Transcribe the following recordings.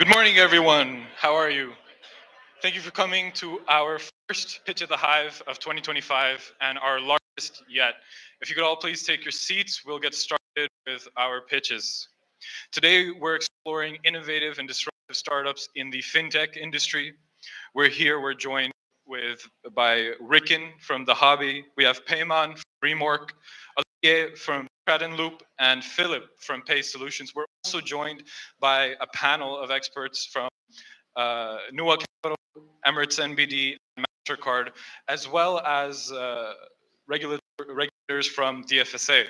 Good morning, everyone. How are you? Thank you for coming to our first pitch at the Hive of 2025 and our largest yet. If you could all please take your seats, we'll get started with our pitches. Today, we're exploring innovative and disruptive startups in the FinTech industry. We're joined by Ricken from The Hobby. We have Payman from Remork, Olivier from Credit Loop, and Philip from Pay Solutions. We're also joined by a panel of experts from Nua Capital, Emirates NBD, and MasterCard, as well as regulators from DFSA.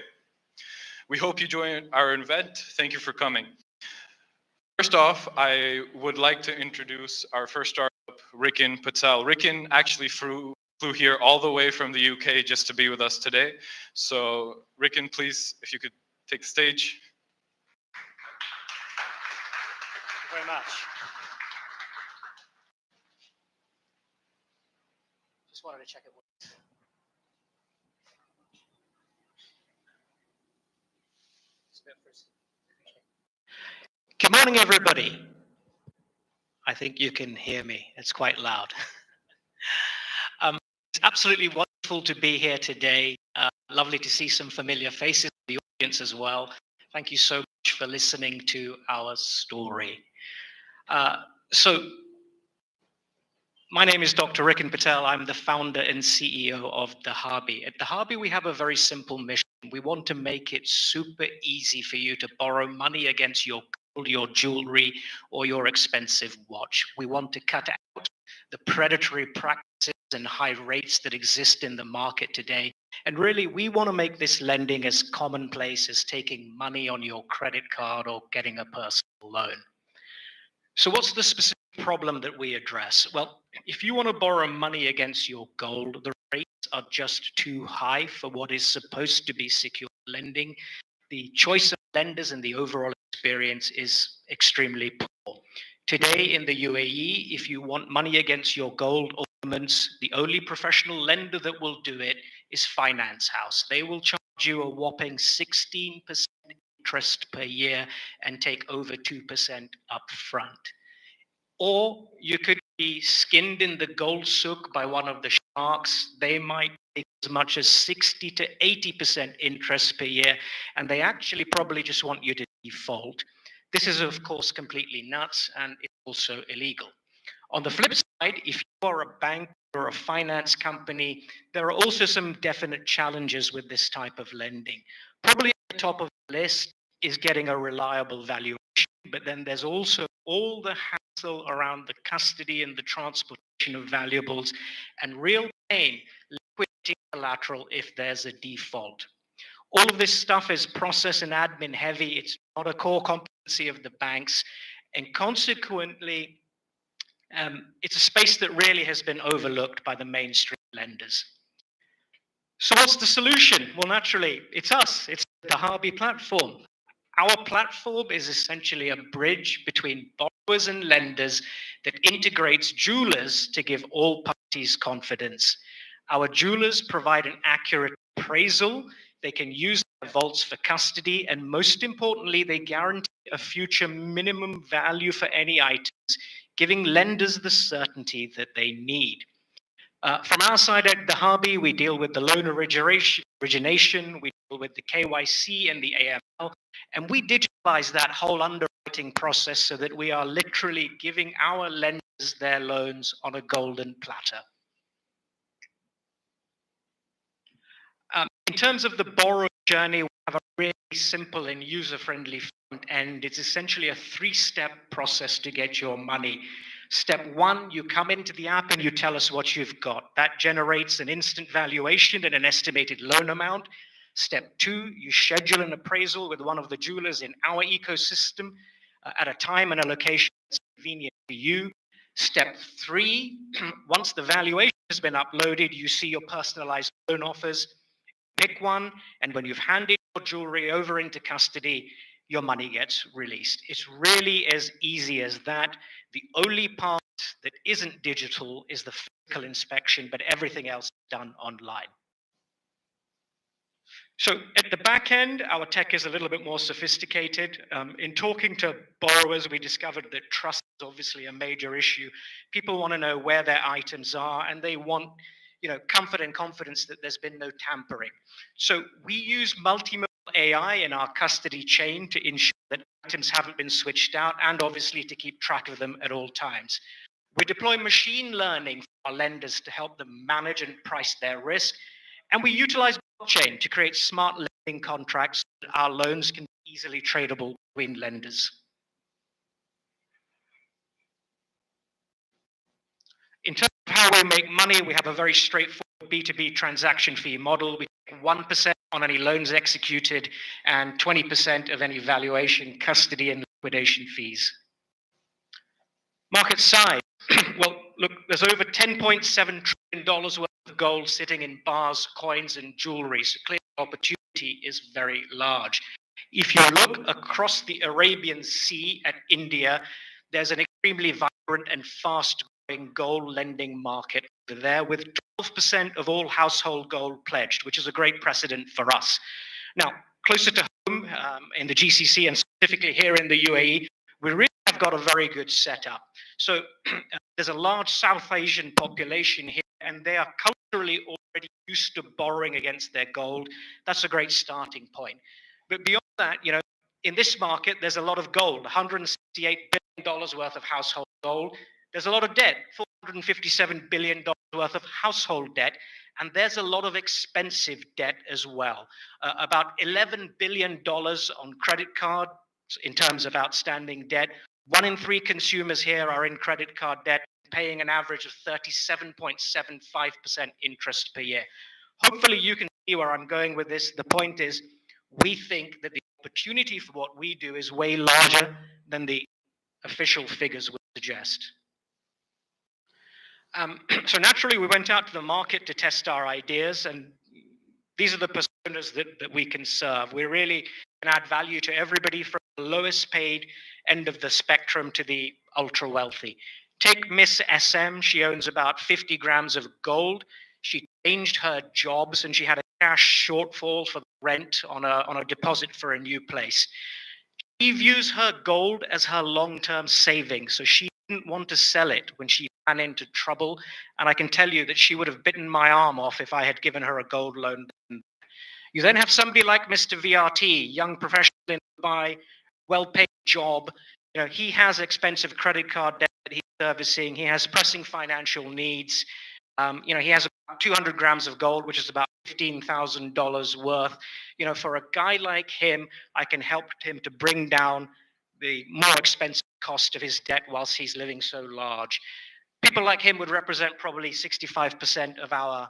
We hope you join our event. Thank you for coming. First off, I would like to introduce our first startup, Ricken Patel. Ricken actually flew here all the way from the UK just to be with us today. So Ricken, please, if you could take the stage. Thank you very much. Just wanted to check it works. Good morning, everybody. I think you can hear me. It's quite loud. It's absolutely wonderful to be here today. Lovely to see some familiar faces in the audience as well. Thank you so much for listening to our story. My name is Dr. Ricken Patel. I'm the founder and CEO of The Hobby. At The Hobby, we have a very simple mission. We want to make it super easy for you to borrow money against your gold, your jewelry, or your expensive watch. We want to cut out the predatory practices and high rates that exist in the market today. And really, we want to make this lending as commonplace as taking money on your credit card or getting a personal loan. So what's the specific problem that we address? Well, if you want to borrow money against your gold, the rates are just too high for what is supposed to be secure lending. The choice of lenders and the overall experience is extremely poor. Today in the UAE, if you want money against your gold ornaments, the only professional lender that will do it is Finance House. They will charge you a whopping 16% interest per year and take over 2% up front. Or you could be skinned in the gold souk by one of the sharks. They might take as much as 60 to 80% interest per year, and they actually probably just want you to default. This is, of course, completely nuts, and it's also illegal. On the flip side, if you are a bank or a finance company, there are also some definite challenges with this type of lending. Probably at the top of the list is getting a reliable valuation, but then there's also all the hassle around the custody and the transportation of valuables and real pain liquidating collateral if there's a default. All of this stuff is process and admin heavy. It's not a core competency of the banks, and consequently, it's a space that really has been overlooked by the mainstream lenders. So what's the solution? Well, naturally, it's us. It's the Hobby platform. Our platform is essentially a bridge between borrowers and lenders that integrates jewelers to give all parties confidence. Our jewelers provide an accurate appraisal. They can use their vaults for custody, and most importantly, they guarantee a future minimum value for any items, giving lenders the certainty that they need. From our side at The Hobby, we deal with the loan origination, we deal with the KYC and the AML, and we digitalize that whole underwriting process so that we are literally giving our lenders their loans on a golden platter. In terms of the borrow journey, we have a really simple and user-friendly front end. It's essentially a three-step process to get your money. Step one, you come into the app and you tell us what you've got. That generates an instant valuation and an estimated loan amount. Step two, you schedule an appraisal with one of the jewelers in our ecosystem at a time and a location that's convenient for you. Step three, once the valuation has been uploaded, you see your personalized loan offers. Pick one, and when you've handed your jewelry over into custody, your money gets released. It's really as easy as that. The only part that isn't digital is the physical inspection, but everything else is done online. So at the back end, our tech is a little bit more sophisticated. In talking to borrowers, we discovered that trust is obviously a major issue. People want to know where their items are, and they want, comfort and confidence that there's been no tampering. So we use multimodal AI in our custody chain to ensure that items haven't been switched out, and obviously to keep track of them at all times. We deploy machine learning for our lenders to help them manage and price their risk. And we utilize blockchain to create smart lending contracts so that our loans can be easily tradable between lenders. In terms of how we make money, we have a very straightforward B2B transaction fee model. We take 1% on any loans executed and 20% of any valuation, custody, and liquidation fees. Market size. Well, look, there's over $10.7 trillion worth of gold sitting in bars, coins, and jewelry. So clearly, the opportunity is very large. If you look across the Arabian Sea at India, there's an extremely vibrant and fast-growing gold lending market over there, with 12% of all household gold pledged, which is a great precedent for us. Now, closer to home, in the GCC and specifically here in the UAE, we really have got a very good setup. So there's a large South Asian population here, and they are culturally already used to borrowing against their gold. That's a great starting point. But beyond that, in this market, there's a lot of gold, $168 billion worth of household gold. There's a lot of debt, $457 billion worth of household debt. And there's a lot of expensive debt as well. About $11 billion on credit card in terms of outstanding debt. 1 in 3 consumers here are in credit card debt, paying an average of 37.75% interest per year. Hopefully you can see where I'm going with this. The point is, we think that the opportunity for what we do is way larger than the official figures would suggest. So naturally, we went out to the market to test our ideas, and these are the personas that we can serve. We really can add value to everybody from the lowest paid end of the spectrum to the ultra wealthy. Take Miss SM. She owns about 50 grams of gold. She changed her jobs and she had a cash shortfall for the rent on a deposit for a new place. She views her gold as her long-term savings, so she didn't want to sell it when she ran into trouble. And I can tell you that she would have bitten my arm off if I had given her a gold loan. You then have somebody like Mr. VRT, young professional in Dubai, well-paid job. He has expensive credit card debt that he's servicing. He has pressing financial needs. He has about 200 grams of gold, which is about $15,000 worth. For a guy like him, I can help him to bring down the more expensive cost of his debt whilst he's living so large. People like him would represent probably 65% of our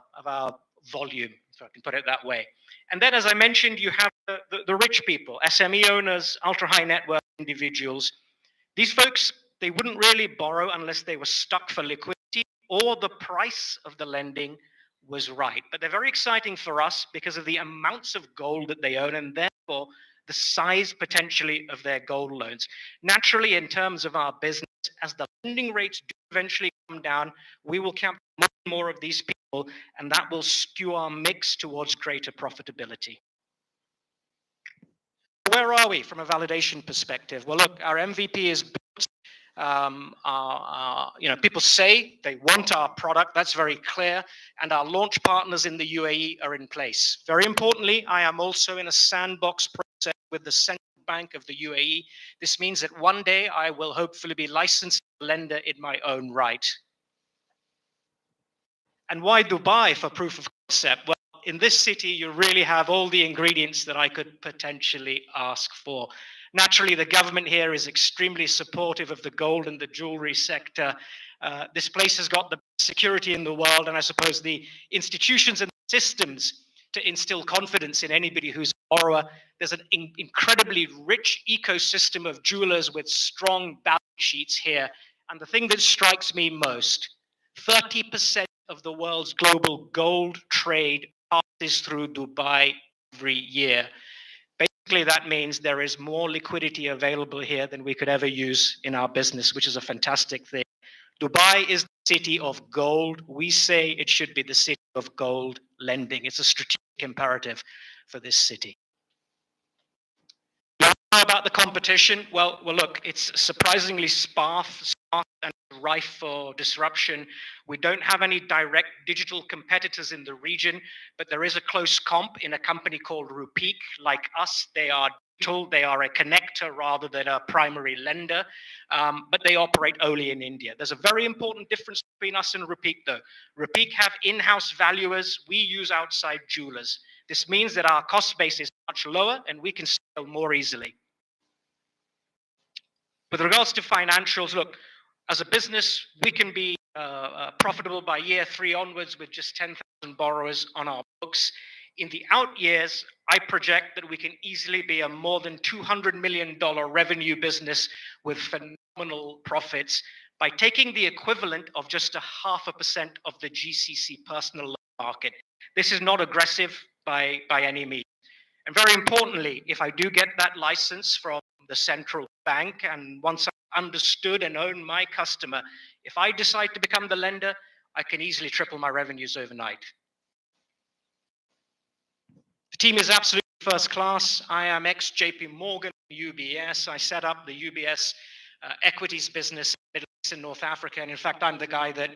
volume, if I can put it that way. And then, as I mentioned, you have the rich people, SME owners, ultra-high net worth individuals. These folks, they wouldn't really borrow unless they were stuck for liquidity or the price of the lending was right. But they're very exciting for us because of the amounts of gold that they own, and therefore the size potentially of their gold loans. Naturally, in terms of our business, as the lending rates do eventually come down, we will capture more and more of these people, and that will skew our mix towards greater profitability. Where are we from a validation perspective? Well, look, our MVP is built. People say they want our product. That's very clear. And our launch partners in the UAE are in place. Very importantly, I am also in a sandbox process with the Central Bank of the UAE. This means that one day I will hopefully be licensed lender in my own right. And why Dubai for proof of concept? Well, in this city, you really have all the ingredients that I could potentially ask for. Naturally, the government here is extremely supportive of the gold and the jewelry sector. This place has got the best security in the world, and I suppose the institutions and systems to instill confidence in anybody who's a borrower. There's an incredibly rich ecosystem of jewelers with strong balance sheets here. And the thing that strikes me most, 30% of the world's global gold trade passes through Dubai every year. Basically, that means there is more liquidity available here than we could ever use in our business, which is a fantastic thing. Dubai is the city of gold. We say it should be the city of gold lending. It's a strategic imperative. for this city. How about the competition? Well, look, it's surprisingly sparse and rife for disruption. We don't have any direct digital competitors in the region, but there is a close comp in a company called Rupeek. Like us, they are digital, they are a connector rather than a primary lender, but they operate only in India. There's a very important difference between us and Rupeek, though. Rupeek have in-house valuers, we use outside jewelers. This means that our cost base is much lower and we can scale more easily. With regards to financials, look, as a business, we can be profitable by year 3 onwards with just 10,000 borrowers on our books. In the out years, I project that we can easily be a more than $200 million revenue business with phenomenal profits by taking the equivalent of just 0.5% of the GCC personal loan market. This is not aggressive by any means. And very importantly, if I do get that license from the central bank, and once I've understood and owned my customer, if I decide to become the lender, I can easily triple my revenues overnight. The team is absolutely first class. I am ex-JP Morgan, UBS. I set up the UBS equities business in Middle East and North Africa. And in fact, I'm the guy that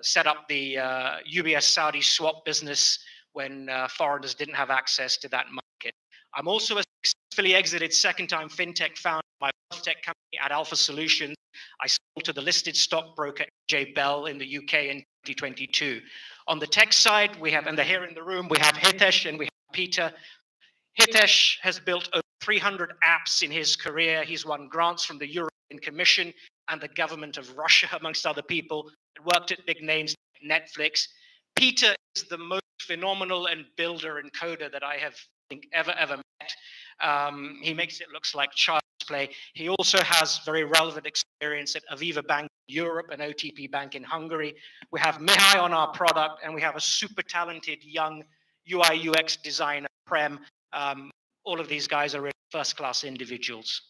set up the UBS Saudi swap business when foreigners didn't have access to that market. I'm also a successfully exited second-time FinTech founder of my wealth tech company at Alpha Solutions. I sold to the listed stockbroker J. Bell in the UK in 2022. On the tech side, we have, and they're here in the room, we have Hitesh and we have Peter. Hitesh has built over 300 apps in his career. He's won grants from the European Commission and the government of Russia, amongst other people, and worked at big names like Netflix. Peter is the most phenomenal and builder and coder that I have, I think, ever met. He makes it look like child's play. He also has very relevant experience at Aviva Bank in Europe and OTP Bank in Hungary. We have Mihai on our product, and we have a super talented young UI UX designer, Prem. All of these guys are really first-class individuals.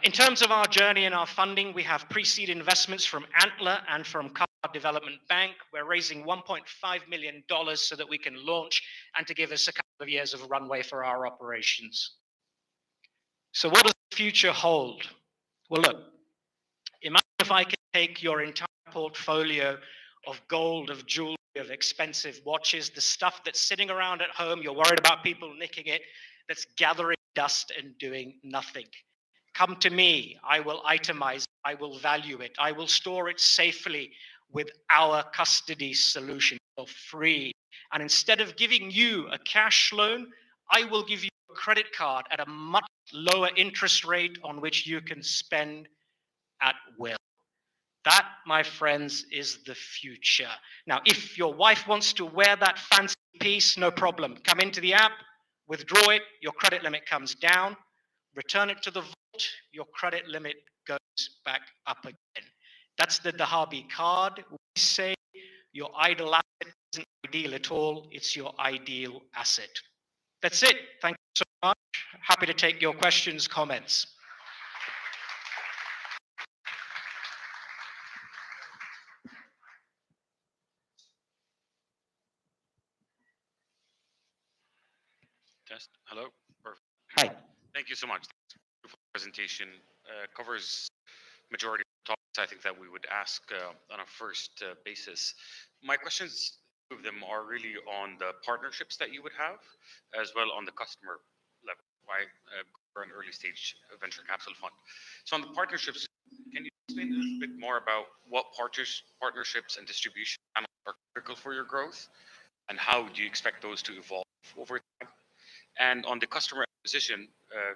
In terms of our journey and our funding, we have pre-seed investments from Antler and from Qatar Development Bank. We're raising $1.5 million so that we can launch and to give us a couple of years of runway for our operations. So what does the future hold? Well, look, imagine if I could take your entire portfolio of gold, of jewelry, of expensive watches, the stuff that's sitting around at home, you're worried about people nicking it, that's gathering dust and doing nothing. Come to me, I will itemize, I will value it, I will store it safely with our custody solution for free. And instead of giving you a cash loan, I will give you a credit card at a much lower interest rate on which you can spend at will. That, my friends, is the future. Now, if your wife wants to wear that fancy piece, no problem. Come into the app, withdraw it, your credit limit comes down, return it to the vault, your credit limit goes back up again. That's the Harby card. We say your idle asset isn't ideal at all, it's your ideal asset. That's it. Thank you so much. Happy to take your questions, comments. Test. Hello. Perfect. Hi. Thank you so much. Beautiful presentation. Covers majority of the topics I think that we would ask on a first basis. My questions, two of them are really on the partnerships that you would have, as well on the customer level. Right? We're an early stage venture capital fund. So on the partnerships, can you explain a little bit more about what partnerships and distribution channels are critical for your growth, and how do you expect those to evolve over time? And on the customer acquisition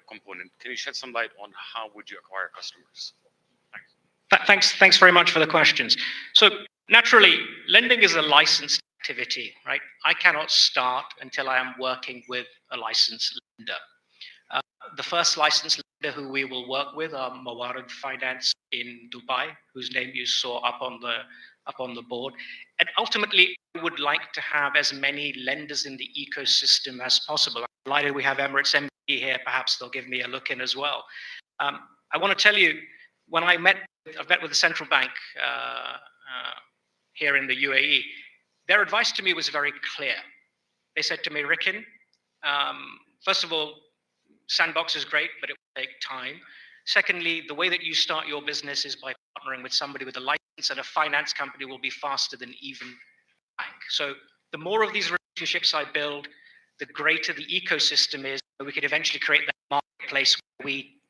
component, can you shed some light on how would you acquire customers? Thanks very much for the questions. So naturally, lending is a licensed activity, right? I cannot start until I am working with a licensed lender. The first licensed lender who we will work with are Mawarad Finance in Dubai, whose name you saw up on the board. And ultimately, we would like to have as many lenders in the ecosystem as possible. I'm delighted we have Emirates MBA here. Perhaps they'll give me a look in as well. I want to tell you, when I've met with the central bank here in the UAE, their advice to me was very clear. They said to me, Rikin, first of all, Sandbox is great, but it will take time. Secondly, the way that you start your business is by partnering with somebody with a license, and a finance company will be faster than even bank. So the more of these relationships I build, the greater the ecosystem is. We could eventually create that marketplace where we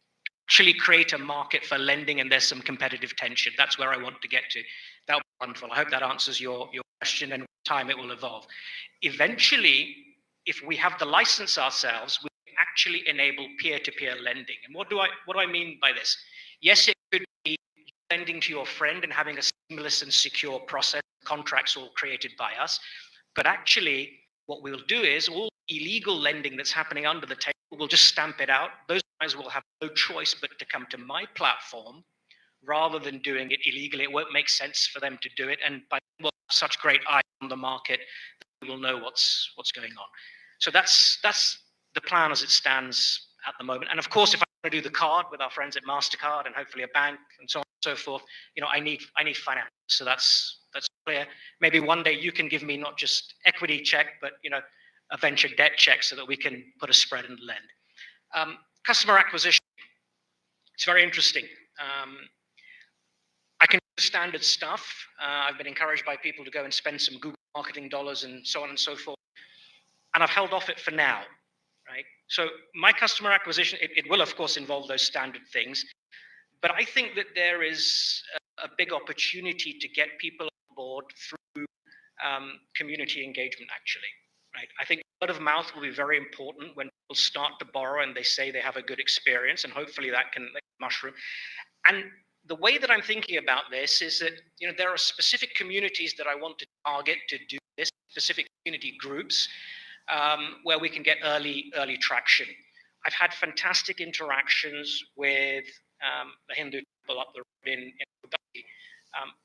actually create a market for lending and there's some competitive tension. That's where I want to get to. That would be wonderful. I hope that answers your question, and with time it will evolve. Eventually, if we have the license ourselves, we actually enable peer-to-peer lending. And what do I mean by this? Yes, it could be lending to your friend and having a seamless and secure process, contracts all created by us. But actually, what we'll do is all illegal lending that's happening under the table, we'll just stamp it out. Those guys will have no choice but to come to my platform rather than doing it illegally. It won't make sense for them to do it. And by we'll have such great eyes on the market, we will know what's going on. So that's the plan as it stands at the moment. And of course, if I want to do the card with our friends at MasterCard and hopefully a bank and so on and so forth, I need finance. So that's clear. Maybe one day you can give me not just equity check, but a venture debt check so that we can put a spread and lend. Customer acquisition. It's very interesting. I can do standard stuff. I've been encouraged by people to go and spend some Google marketing dollars and so on and so forth. And I've held off it for now, right? So my customer acquisition, it will of course involve those standard things, but I think that there is a big opportunity to get people on board through community engagement, actually, right? I think word of mouth will be very important when people start to borrow and they say they have a good experience, and hopefully that can mushroom. And the way that I'm thinking about this is that there are specific communities that I want to target to do this, specific community groups where we can get early traction. I've had fantastic interactions with the Hindu temple up the road in Abu Dhabi.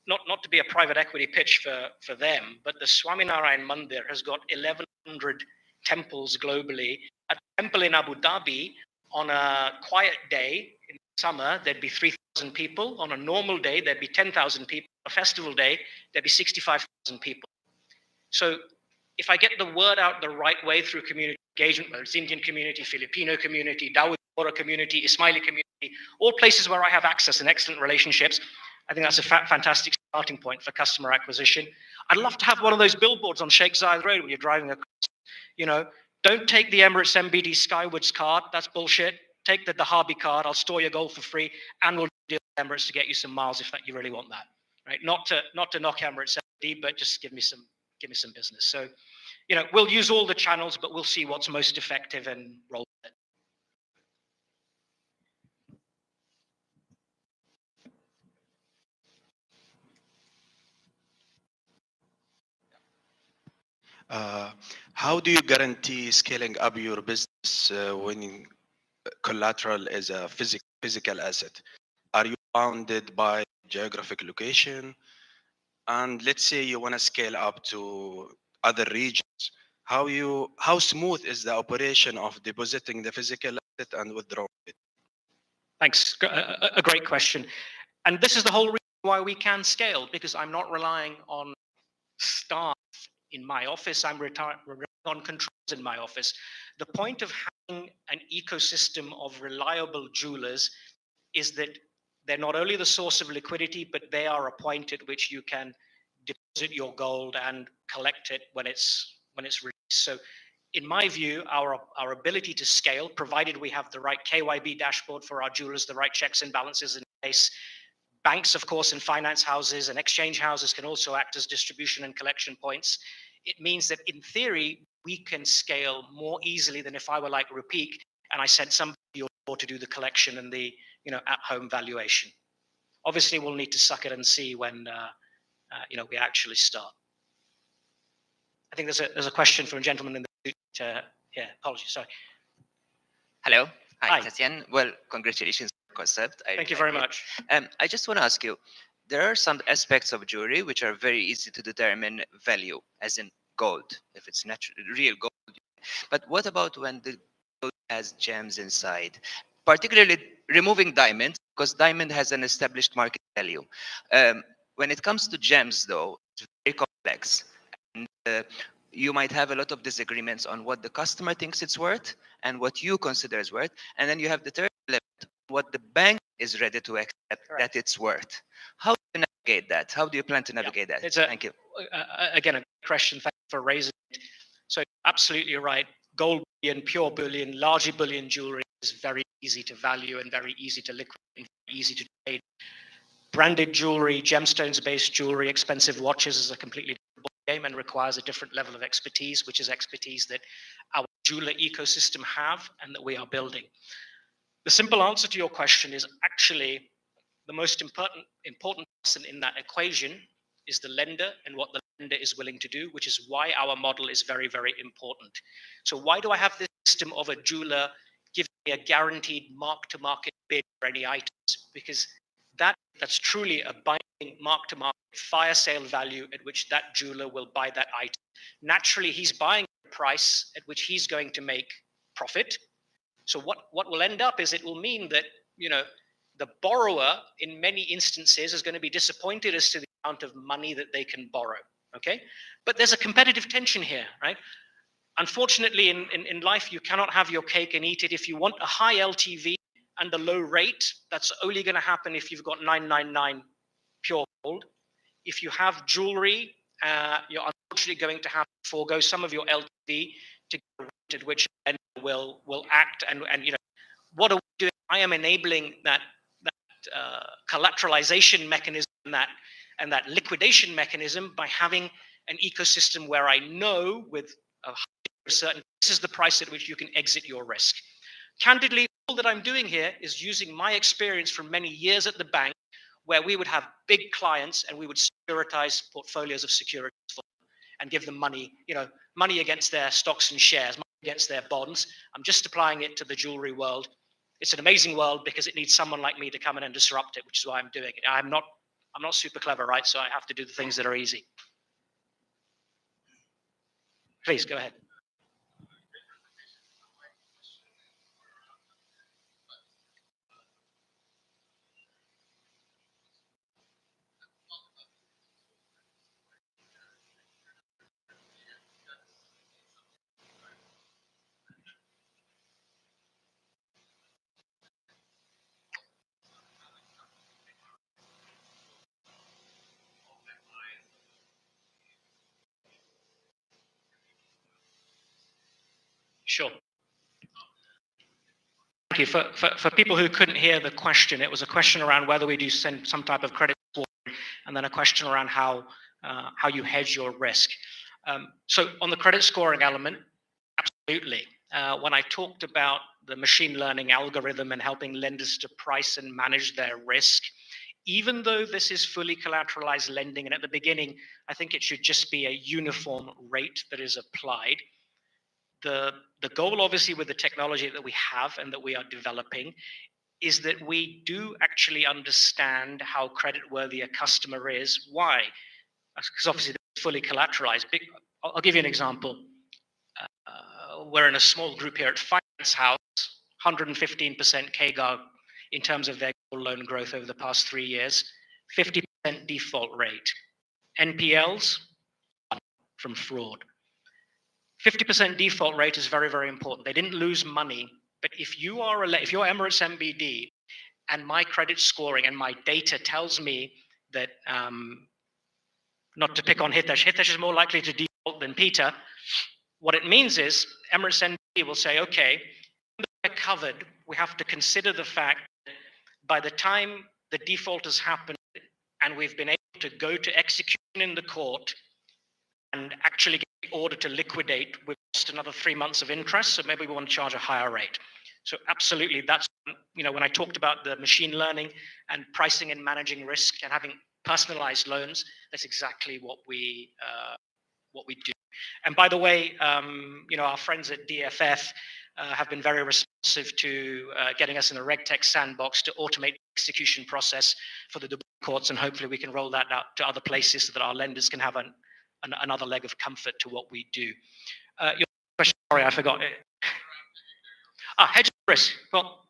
Not to be a private equity pitch for them, but the Swaminarayan Mandir has got 1,100 temples globally. A temple in Abu Dhabi, on a quiet day in summer, there'd be 3,000 people. On a normal day, there'd be 10,000 people. A festival day, there'd be 65,000 people. So if I get the word out the right way through community engagement, whether it's Indian community, Filipino community, Dawood Bohra community, Ismaili community, all places where I have access and excellent relationships, I think that's a fantastic starting point for customer acquisition. I'd love to have one of those billboards on Sheikh Zayed Road when you're driving across. Don't take the Emirates MBD Skywards card. That's bullshit. Take the Harby card. I'll store your gold for free, and we'll deal with Emirates to get you some miles if you really want that. Right? Not to knock Emirates MBD, but just give me some business. So, we'll use all the channels, but we'll see what's most effective and roll with it. How do you guarantee scaling up your business when collateral is a physical asset? Are you bounded by geographic location? And let's say you want to scale up to other regions. How smooth is the operation of depositing the physical asset and withdrawing it? Thanks. A great question. And this is the whole reason why we can scale, because I'm not relying on staff in my office. I'm relying on controls in my office. The point of having an ecosystem of reliable jewelers is that they're not only the source of liquidity, but they are a point at which you can deposit your gold and collect it when it's released. So in my view, our ability to scale, provided we have the right KYB dashboard for our jewelers, the right checks and balances in place. Banks, of course, and finance houses and exchange houses can also act as distribution and collection points. It means that in theory, we can scale more easily than if I were like Rupeek and I sent somebody to your door to do the collection and the at-home valuation. Obviously, we'll need to suck it and see when we actually start. I think there's a question from a gentleman in the yeah, apologies, sorry. Hello. Hi, Hi. Tatian. Well, congratulations on the concept. Thank you very much. I just want to ask you, there are some aspects of jewelry which are very easy to determine value, as in gold, if it's natural, real gold. But what about when the gold has gems inside? Particularly removing diamonds, because diamond has an established market value. When it comes to gems, though, it's very complex. And you might have a lot of disagreements on what the customer thinks it's worth and what you consider is worth. And then you have the third element, what the bank is ready to accept that it's worth. How do you navigate that? How do you plan to navigate that? Thank you. Again, a question. Thank you for raising it. So absolutely right. Gold bullion, pure bullion, largely bullion jewelry is very easy to value and very easy to liquidate and easy to trade. Branded jewelry, gemstones-based jewelry, expensive watches is a completely different game and requires a different level of expertise, which is expertise that our jeweler ecosystem have and that we are building. The simple answer to your question is actually the most important person in that equation is the lender and what the lender is willing to do, which is why our model is very, very important. So why do I have this system of a jeweler giving me a guaranteed mark-to-market bid for any items? Because that's truly a binding mark-to-market fire sale value at which that jeweler will buy that item. Naturally, he's buying at a price at which he's going to make profit. So what will end up is it will mean that, the borrower in many instances is going to be disappointed as to the amount of money that they can borrow. Okay, but there's a competitive tension here, right? Unfortunately, in life, you cannot have your cake and eat it. If you want a high LTV and a low rate, that's only going to happen if you've got 999 pure gold. If you have jewelry, you're unfortunately going to have to forego some of your LTV to get a rate at which a lender will act. And what are we doing? I am enabling that collateralization mechanism and that liquidation mechanism by having an ecosystem where I know with a certain, this is the price at which you can exit your risk. Candidly, all that I'm doing here is using my experience from many years at the bank, where we would have big clients and we would securitize portfolios of securities for them and give them money, money against their stocks and shares, money against their bonds. I'm just applying it to the jewelry world. It's an amazing world because it needs someone like me to come in and disrupt it, which is why I'm doing it. I'm not super clever, right? So I have to do the things that are easy. Please go ahead. Sure. Thank you. For people who couldn't hear the question, it was a question around whether we do send some type of credit scoring, and then a question around how you hedge your risk. So on the credit scoring element, absolutely. When I talked about the machine learning algorithm and helping lenders to price and manage their risk, even though this is fully collateralized lending, and at the beginning, I think it should just be a uniform rate that is applied. The goal, obviously, with the technology that we have and that we are developing is that we do actually understand how creditworthy a customer is. Why? Because obviously they're fully collateralized. I'll give you an example. We're in a small group here at Finance House, 115% CAGR in terms of their loan growth over the past 3 years, 50% default rate. NPLs from fraud. 50% default rate is very, very important. They didn't lose money, but if you're Emirates MBD and my credit scoring and my data tells me that, not to pick on Hitesh is more likely to default than Peter. What it means is Emirates MBD will say, okay, we're covered. We have to consider the fact that by the time the default has happened and we've been able to go to execution in the court and actually get the order to liquidate, we've lost another 3 months of interest, so maybe we want to charge a higher rate. So absolutely, that's, when I talked about the machine learning and pricing and managing risk and having personalized loans, that's exactly what we do. And by the way, our friends at DFF have been very responsive to getting us in a RegTech sandbox to automate the execution process for the Dubai courts, and hopefully we can roll that out to other places so that our lenders can have another leg of comfort to what we do. Your question, sorry, I forgot it. Hedging risk. Well,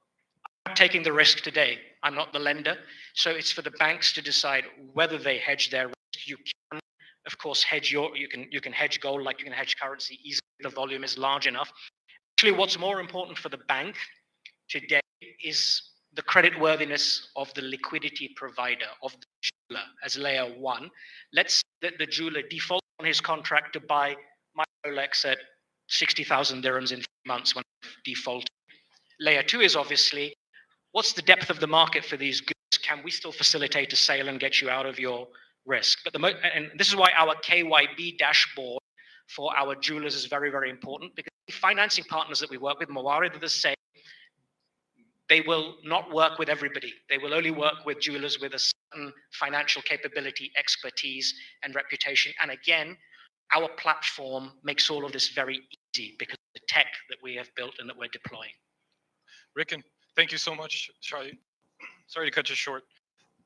I'm taking the risk today. I'm not the lender. So it's for the banks to decide whether they hedge their risk. You can of course, you can hedge gold like you can hedge currency easily. The volume is large enough. Actually, what's more important for the bank today is the credit worthiness of the liquidity provider, of the jeweler as layer one. Let's say that the jeweler defaults on his contract to buy my Rolex at 60,000 dirhams in 3 months when I've defaulted. Layer two is obviously, what's the depth of the market for these goods? Can we still facilitate a sale and get you out of your risk? But and this is why our KYB dashboard for our jewelers is very, very important, because the financing partners that we work with, Mawarid, are the same. They will not work with everybody. They will only work with jewelers with a certain financial capability, expertise, and reputation. And again, our platform makes all of this very easy because of the tech that we have built and that we're deploying. Ricken, thank you so much. Sorry to cut you short.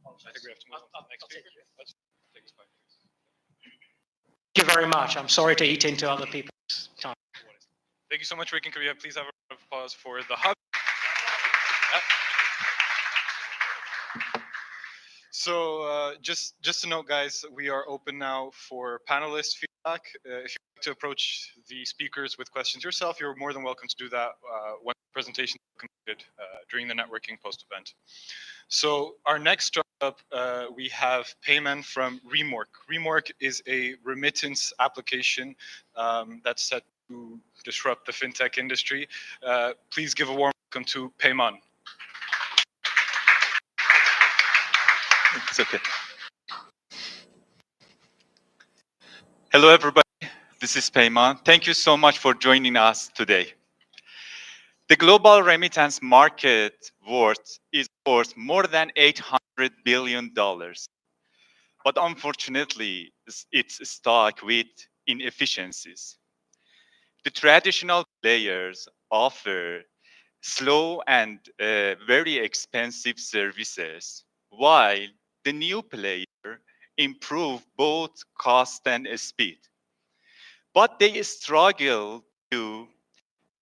I think we have to move on to the next speaker. Let's take us back. Thank you very much. I'm sorry to eat into other people's time. Thank you so much, Ricken. Can we please have a round of applause for the hub? So just to note, guys, we are open now for panelist feedback. If you'd like to approach the speakers with questions yourself, you're more than welcome to do that when the presentation is completed during the networking post-event. So our next startup, we have Payman from Remork. Remork is a remittance application that's set to disrupt the fintech industry. Please give a warm welcome to Payman. It's okay. Hello, everybody. This is Payman. Thank you so much for joining us today. The global remittance market is worth more than $800 billion. But unfortunately, it's stuck with inefficiencies. The traditional players offer slow and very expensive services, while the new player improve both cost and speed. But they struggle to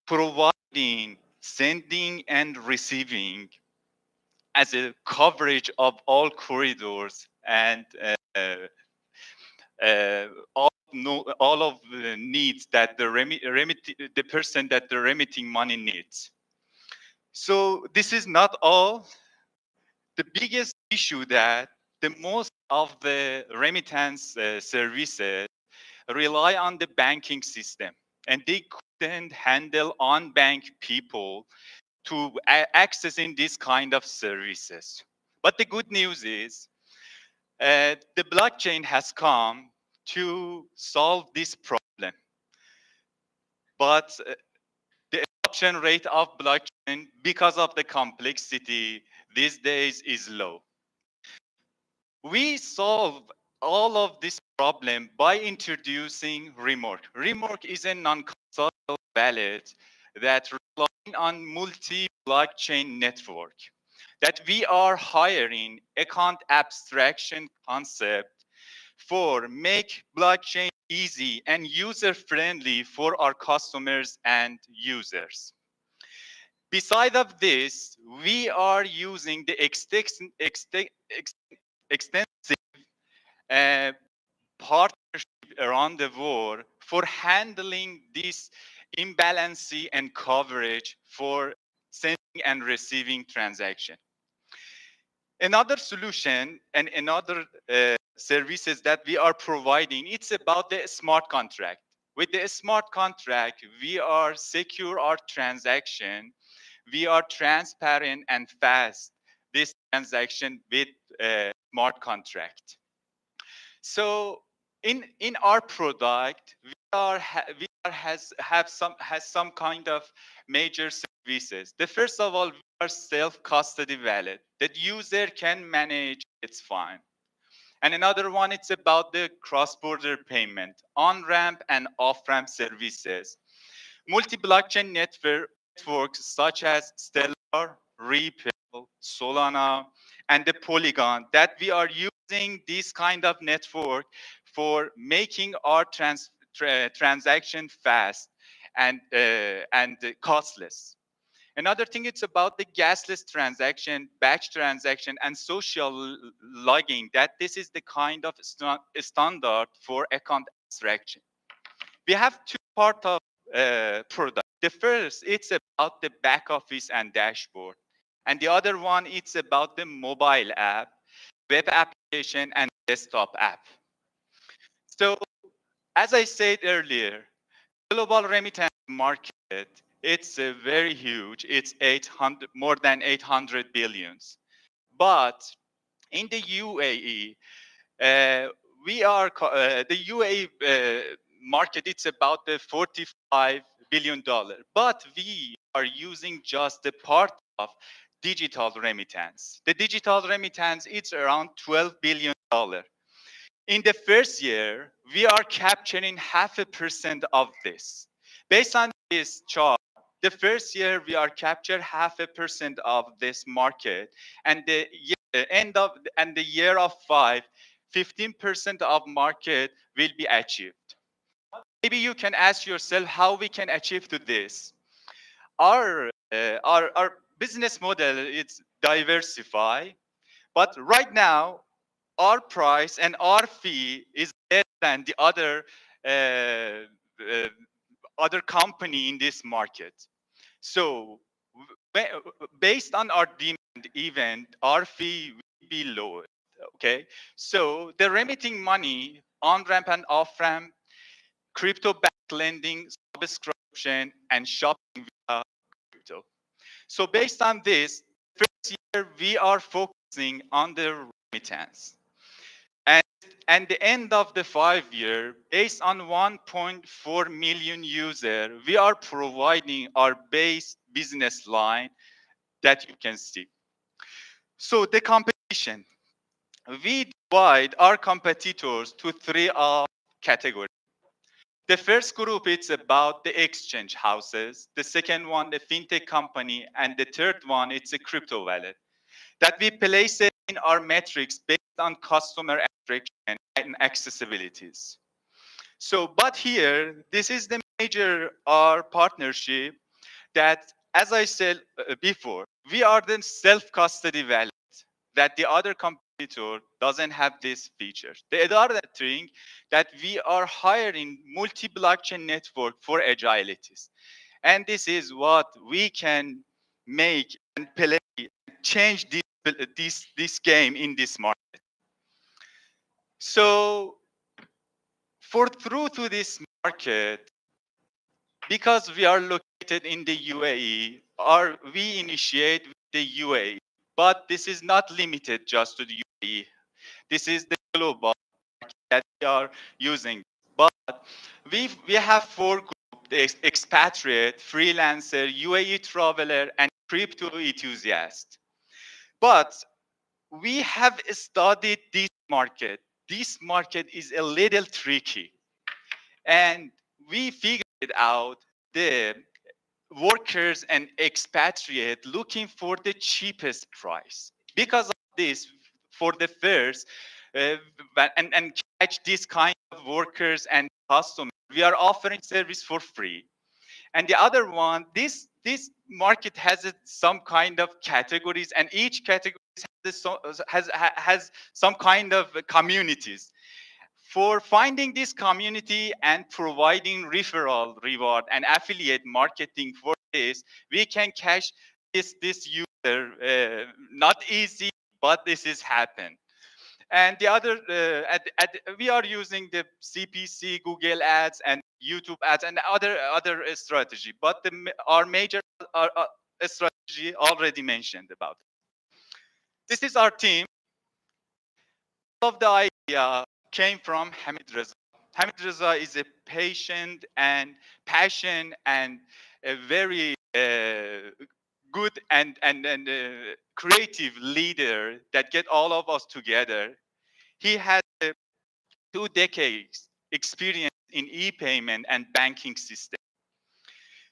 providing sending and receiving as a coverage of all corridors and all of the needs that the person that the remitting money needs. So this is not all. The biggest issue that the most of the remittance services rely on the banking system, and they couldn't handle unbanked people to accessing this kind of services. But the good news is the blockchain has come to solve this problem. But the adoption rate of blockchain, because of the complexity these days, is low. We solve all of this problem by introducing Remork. Remork is a non-custodial wallet that relies on multi-blockchain network that we are hiring account abstraction concept for make blockchain easy and user-friendly for our customers and users. Beside of this, we are using the extensive partnership around the world for handling this imbalance and coverage for sending and receiving transaction. Another solution and another services that we are providing, it's about the smart contract. With the smart contract, we are secure our transaction, we are transparent and fast this transaction with smart contract. So in our product, have some kind of major services. The first of all, we are self-custody wallet that user can manage its fine. And another one, it's about the cross-border payment, on-ramp and off-ramp services. Multi-blockchain networks such as Stellar, Ripple, Solana, and the Polygon that we are using this kind of network for making our transaction fast and costless. Another thing, it's about the gasless transaction, batch transaction, and social logging, that this is the kind of standard for account abstraction. We have two part of product. The first, it's about the back office and dashboard. And the other one, it's about the mobile app, web application, and desktop app. So as I said earlier, global remittance market, it's very huge. It's 800, more than 800 billions. But in the UAE, uh, the UAE market, it's about the $45 billion, but we are using just the part of digital remittance. The digital remittance, it's around $12 billion. In the first year, we are capturing 0.5% of this. Based on this chart, the first year we are capture 0.5% of this market, and the end of and the year of 15% of market will be achieved. Maybe you can ask yourself how we can achieve to this. Our business model is diversify, but right now our price and our fee is less than the uh, other company in this market. So based on our demand event, our fee will be lower. Okay, so the remitting money on ramp and off ramp, crypto back lending, subscription, and shopping via crypto. So based on this, first year we are focusing on the remittance. And at the end of the 5 year, based on 1.4 million user, we are providing our base business line that you can see. So the competition, we divide our competitors to three categories. The first group, it's about the exchange houses. The second one, the fintech company, and the third one, it's a crypto wallet that we place it in our metrics based on customer attraction and accessibilities. So, but here, this is the major our partnership that, as I said before, we are the self-custody wallet that the other competitor doesn't have these features. The other thing that we are hiring multi-blockchain network for agilities. And this is what we can make and play, change this game in this market. So for through to this market, because we are located in the UAE, or we initiate with the UAE, but this is not limited just to the UAE. This is the global market that we are using. But we have four groups: the expatriate, freelancer, UAE traveler, and crypto enthusiast. But we have studied this market. This market is a little tricky, and we figured out the workers and expatriate looking for the cheapest price. Because of this, for the first, uh, and catch this kind of workers and customers, we are offering service for free. And the other one, this market has some kind of categories, and each category has some kind of communities. For finding this community and providing referral reward and affiliate marketing for this, we can catch this user. Not easy, but this is happen. And the other, we are using the CPC, Google Ads, and YouTube Ads, and other strategy. But our major strategy already mentioned about. This is our team. All of the idea came from Hamid Reza. Hamid Reza is a patient and passion and a very good and creative leader that get all of us together. He has 2 decades experience in e-payment and banking system.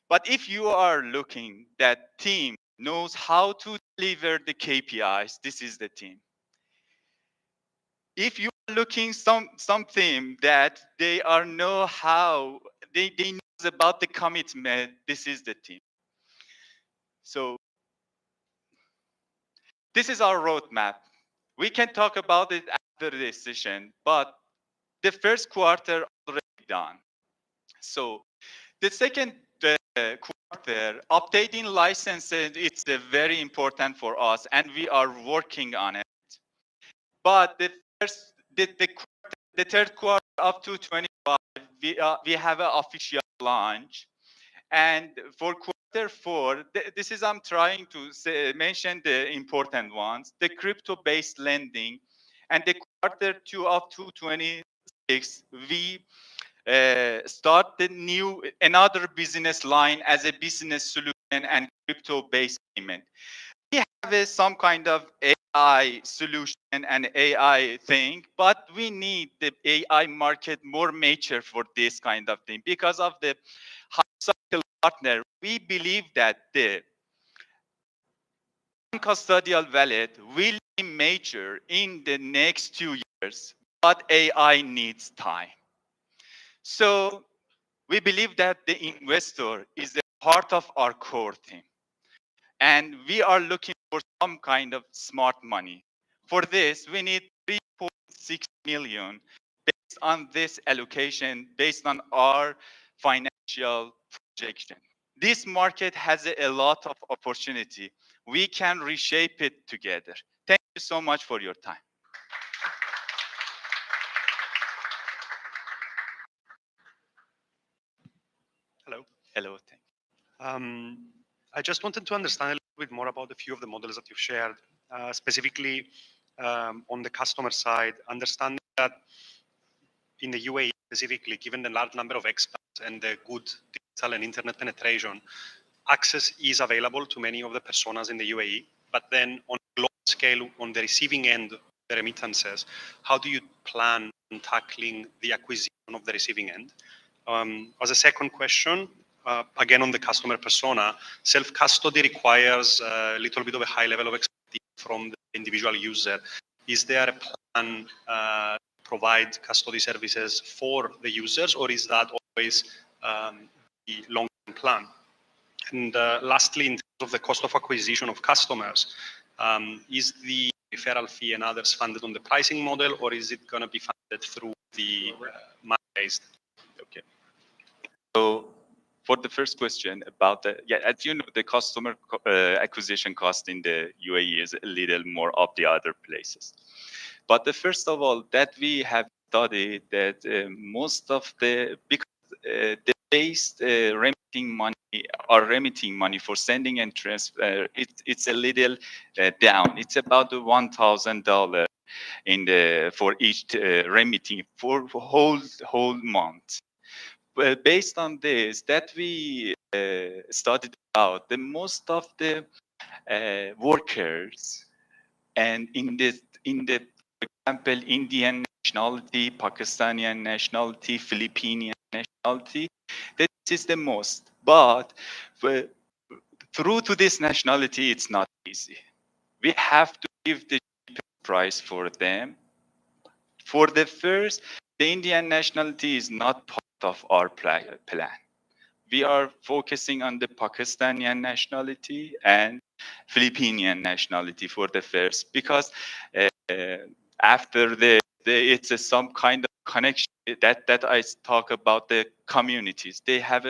But if you are looking that team knows how to deliver the KPIs, this is the team. If you are looking something that they are know how they knows about the commitment, this is the team. So this is our roadmap. We can talk about it after this session, but the first quarter already done. So the second quarter, updating licenses, it's very important for us, and we are working on it. But the third quarter up to 25, we have an official launch. And for quarter four, this is I'm trying to mention the important ones: the crypto-based lending, and the quarter two up to 26, we start the new another business line as a business solution and crypto-based payment. We have some kind of AI solution and AI thing, but we need the AI market more mature for this kind of thing because of the high cycle partner. We believe that the custodial wallet will be major in the next 2 years, but AI needs time. So we believe that the investor is a part of our core team. And we are looking for some kind of smart money. For this, we need 3.6 million based on this allocation, based on our financial projection. This market has a lot of opportunity. We can reshape it together. Thank you so much for your time. Hello. Hello. Thank you. I just wanted to understand a little bit more about a few of the models that you've shared, specifically on the customer side, understanding that in the UAE specifically, given the large number of expats and the good digital and internet penetration, access is available to many of the personas in the UAE. But then on a global scale, on the receiving end of the remittances, how do you plan on tackling the acquisition of the receiving end? As a second question, again on the customer persona, self-custody requires a little bit of a high level of expertise from the individual user. Is there a plan to provide custody services for the users, or is that always the long-term plan? And lastly, in terms of the cost of acquisition of customers, is the referral fee and others funded on the pricing model, or is it going to be funded through the money-based? Okay. So for the first question about as you know, the customer acquisition cost in the UAE is a little more of the other places. But the first of all, that we have studied that most of the base remitting money for sending and transfer, it's a little down. It's about $1,000 for each remitting for whole month. Well, based on this, that we studied out, the most of the workers and in the for example Indian nationality, Pakistani nationality, Filipino nationality, this is the most. But through to this nationality, it's not easy. We have to give the cheapest price for them. For the first, the Indian nationality is not part of our plan. We are focusing on the Pakistani nationality and Filipino nationality for the first, because after it's some kind of connection that I talk about the communities. They have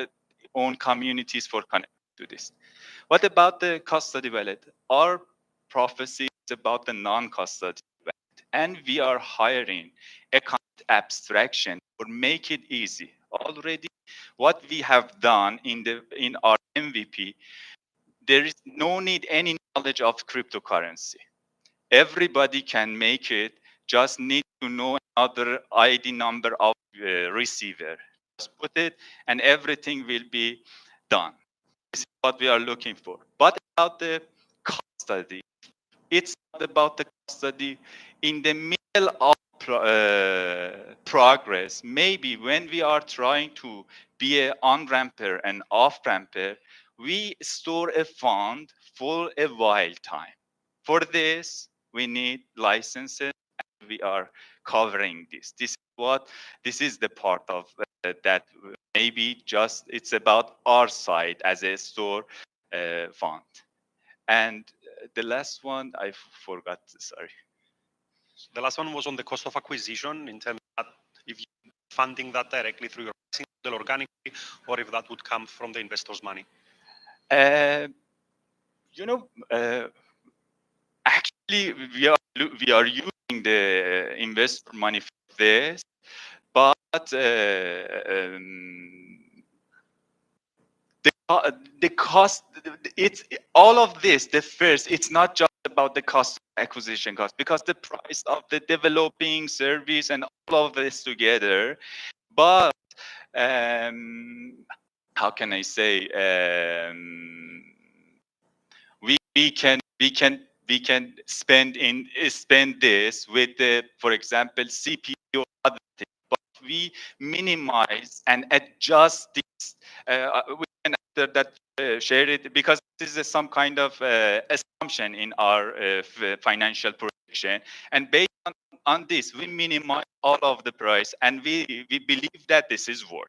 own communities for connecting to this. What about the custody wallet? Our prophecy is about the non-custody wallet, and we are hiring account abstraction or make it easy. Already, what we have done in our MVP, there is no need any knowledge of cryptocurrency. Everybody can make it. Just need to know another ID number of receiver. Just put it, and everything will be done. This is what we are looking for. But about the custody, it's not about the custody in the middle of progress. Maybe when we are trying to be an on-ramper and off-ramper, we store a fund for a while time. For this, we need licenses, and we are covering this. This is the part of that maybe just it's about our side as a store fund. And the last one, I forgot, sorry. The last one was on the cost of acquisition in terms of if you're funding that directly through your pricing model organically, or if that would come from the investor's money. You know, actually, we are using the investor money for this, but the cost, it's all of this. The first, it's not just about the cost acquisition cost, because the price of the developing service and all of this together. But how can I say? We can spend this with the, for example, CPU or other things, but we minimize and adjust this. We can after that share it, because this is some kind of assumption in our financial projection, and based on this we minimize all of the price, and we believe that this is worth.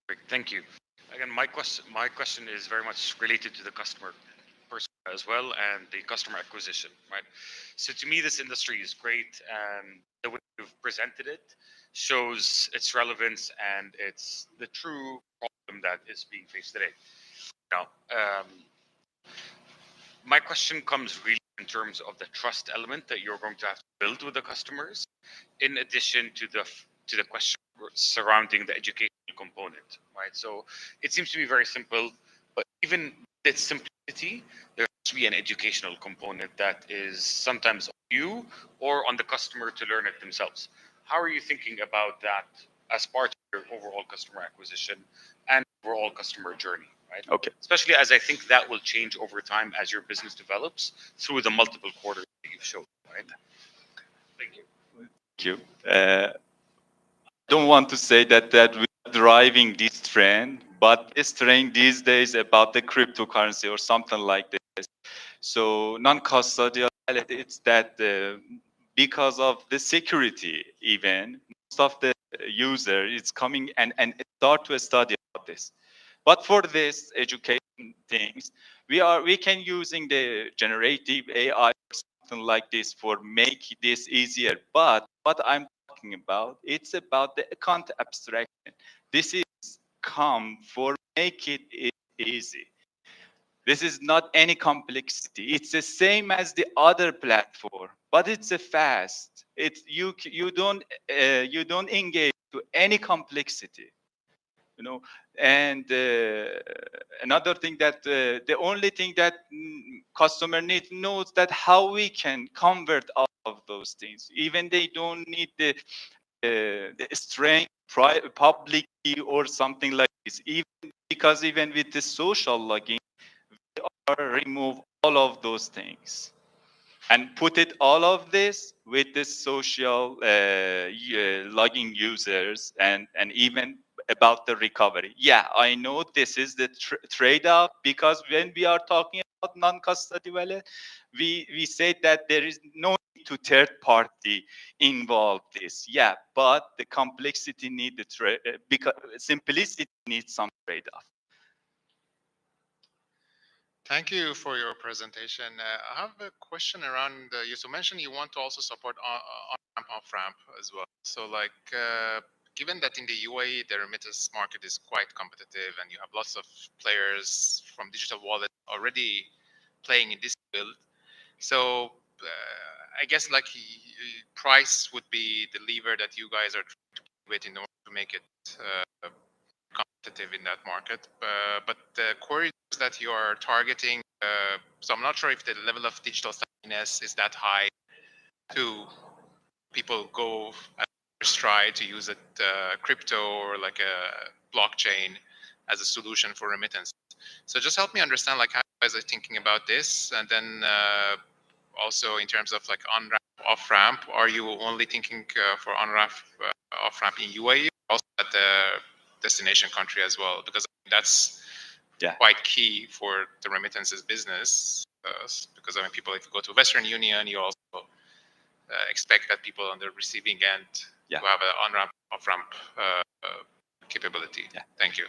Great, thank you. Again, my question is very much related to the customer persona as well, and the customer acquisition, right? So to me, this industry is great, and the way you've presented it shows its relevance and it's the true problem that is being faced today. Now, my question comes really in terms of the trust element that you're going to have to build with the customers, in addition to the question surrounding the educational component, right? So it seems to be very simple, but even with its simplicity, there has to be an educational component that is sometimes on you or on the customer to learn it themselves. How are you thinking about that as part of your overall customer acquisition and overall customer journey, right? Okay. Especially as I think that will change over time as your business develops through the multiple quarters that you've shown, right? Thank you. Thank you. Don't want to say that we are driving this trend, but this trend these days about the cryptocurrency or something like this. So non-custodial wallet, it's that because of the security, even most of the user is coming and start to study about this. But for this education things, we can using the generative AI or something like this for make this easier. But what I'm talking about, it's about the account abstraction. This is come for make it easy. This is not any complexity. It's the same as the other platform, but it's a fast. It's you don't engage to any complexity, you know. And another thing that the only thing that customer need knows that how we can convert all of those things. Even they don't need the strength publicly or something like this. Even because even with the social logging, remove all of those things and put it all of this with the social logging users, and even about the recovery. Yeah, I know this is the trade-off, because when we are talking about non-custody wallet, we say that there is no need to third party involve this. Yeah, but the complexity need the because simplicity needs some trade-off. Thank you for your presentation. I have a question around you. So mentioned you want to also support on-ramp, off-ramp as well. So like, given that in the UAE, the remittance market is quite competitive and you have lots of players from digital wallet already playing in this field. So I guess like price would be the lever that you guys are trying to with in order to make it competitive in that market. But the corridors that you are targeting, so I'm not sure if the level of digital savviness is that high to people go at first try to use it crypto or like a blockchain as a solution for remittance. So just help me understand like how you guys are thinking about this, and then also in terms of like on-ramp, off-ramp, are you only thinking for on-ramp, off-ramp in UAE, or also at the destination country as well? Because that's quite key for the remittances business. Because I mean, people, if you go to Western Union, you also expect that people on the receiving end to have an on-ramp, off-ramp capability. Yeah. Thank you.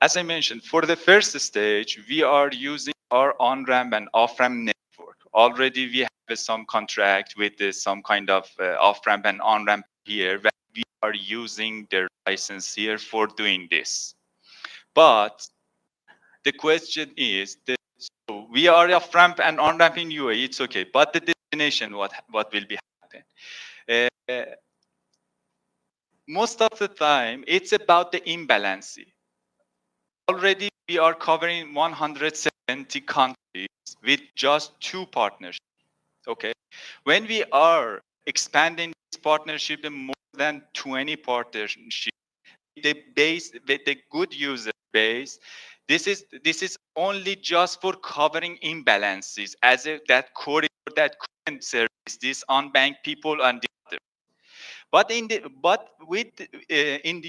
As I mentioned, for the first stage, we are using our on-ramp and off-ramp network. Already we have some contract with some kind of off-ramp and on-ramp here, where we are using their license here for doing this. But the question is, so we are off-ramp and on-ramp in UAE, it's okay. But the destination, what will be happen? Most of the time, it's about the imbalance. Already, we are covering 170 countries with just 2 partnerships. Okay, when we are expanding this partnership in more than 20 partnerships, the base, with the good user base, this is only just for covering imbalances as that corridor that couldn't service this unbanked people and the other. But in the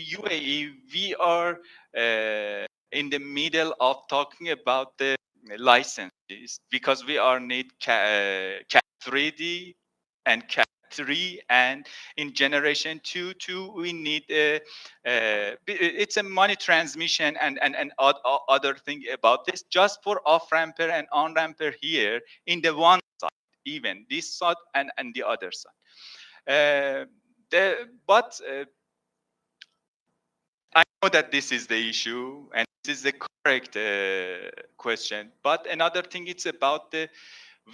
UAE, we are in the middle of talking about the licenses because we are need Cat 3D and Cat 3, and in generation 2 we need it's a money transmission and other thing about this just for off ramper and on ramper here in the one side, even this side and the other side. But I know that this is the issue and this is the correct question. But another thing, it's about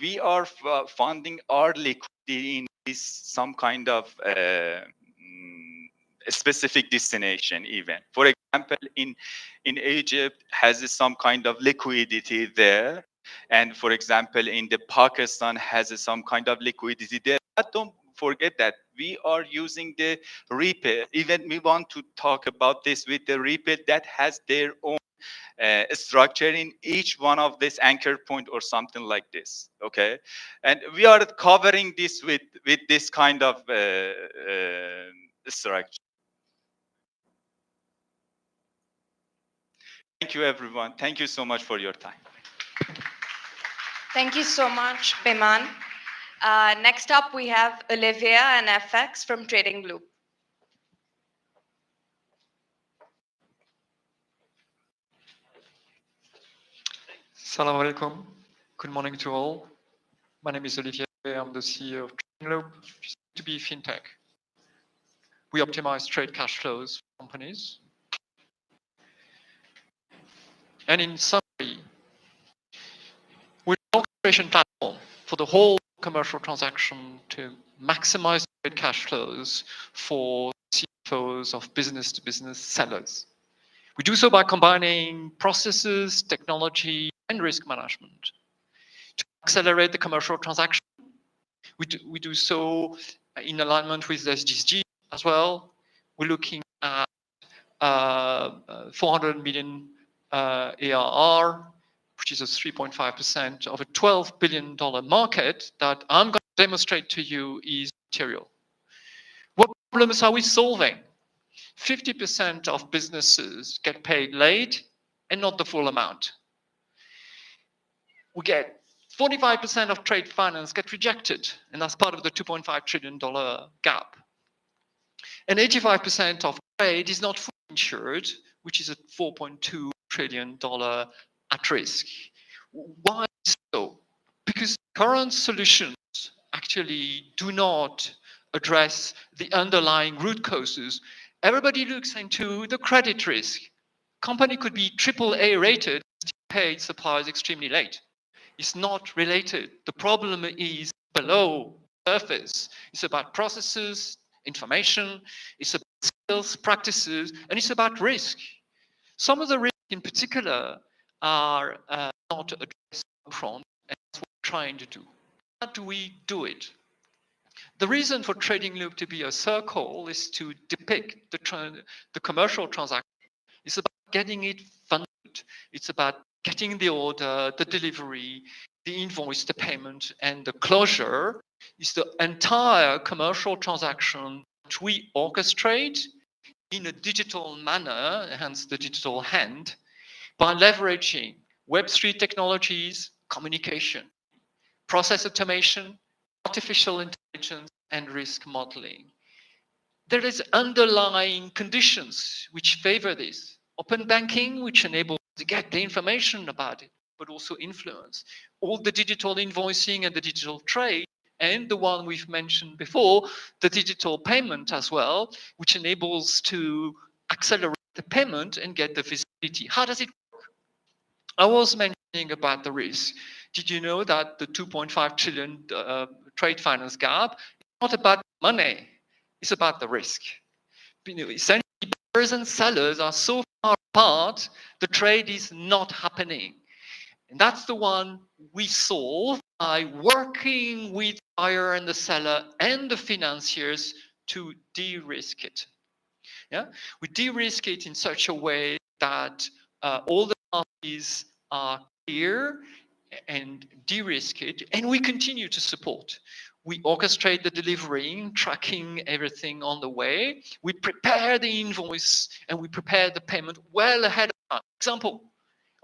we are funding our liquidity in this some kind of specific destination even. For example, in Egypt has some kind of liquidity there. And for example, in the Pakistan has some kind of liquidity there. But don't forget that we are using the repair. Even we want to talk about this with the repair that has their own structure in each one of this anchor point or something like this. Okay, and we are covering this with this kind of structure. Thank you, everyone. Thank you so much for your time. Thank you so much, Biman. Next up, we have Olivia and FX from Trading Loop. Assalamu alaikum. Good morning to all. My name is Olivier. I'm the CEO of Trading Loop, which is to be FinTech. We optimize trade cash flows for companies. And in summary, we're an orchestration platform for the whole commercial transaction to maximize trade cash flows for CFOs of business-to-business sellers. We do so by combining processes, technology, and risk management to accelerate the commercial transaction. We do so in alignment with the SDG as well. We're looking at 400 million ARR, which is a 3.5% of a $12 billion market that I'm going to demonstrate to you is material. What problems are we solving? 50% of businesses get paid late and not the full amount. We get 45% of trade finance get rejected, and that's part of the $2.5 trillion gap. And 85% of trade is not fully insured, which is a $4.2 trillion at risk. Why so? Because current solutions actually do not address the underlying root causes. Everybody looks into the credit risk. Company could be AAA rated, paid suppliers extremely late. It's not related. The problem is below surface. It's about processes, information, it's about skills, practices, and it's about risk. Some of the risks in particular are not addressed upfront, and that's what we're trying to do. How do we do it? The reason for Trading Loop to be a circle is to depict the commercial transaction. It's about getting it funded. It's about getting the order, the delivery, the invoice, the payment, and the closure. Is the entire commercial transaction that we orchestrate in a digital manner, hence the digital hand, by leveraging Web3 technologies, communication, process automation, artificial intelligence, and risk modeling. there is underlying conditions which favor this. Open banking, which enables to get the information about it, but also influence. All the digital invoicing and the digital trade, and the one we've mentioned before, the digital payment as well, which enables to accelerate the payment and get the visibility. How does it work? I was mentioning about the risk. Did you know that the 2.5 trillion trade finance gap is not about money, it's about the risk? Essentially, buyers and sellers are so far apart, the trade is not happening. And that's the one we solve by working with the buyer and the seller and the financiers to de-risk it. Yeah? We de-risk it in such a way that all the parties are clear and de-risk it, and we continue to support. We orchestrate the delivery, tracking everything on the way. We prepare the invoice and we prepare the payment well ahead of time. Example,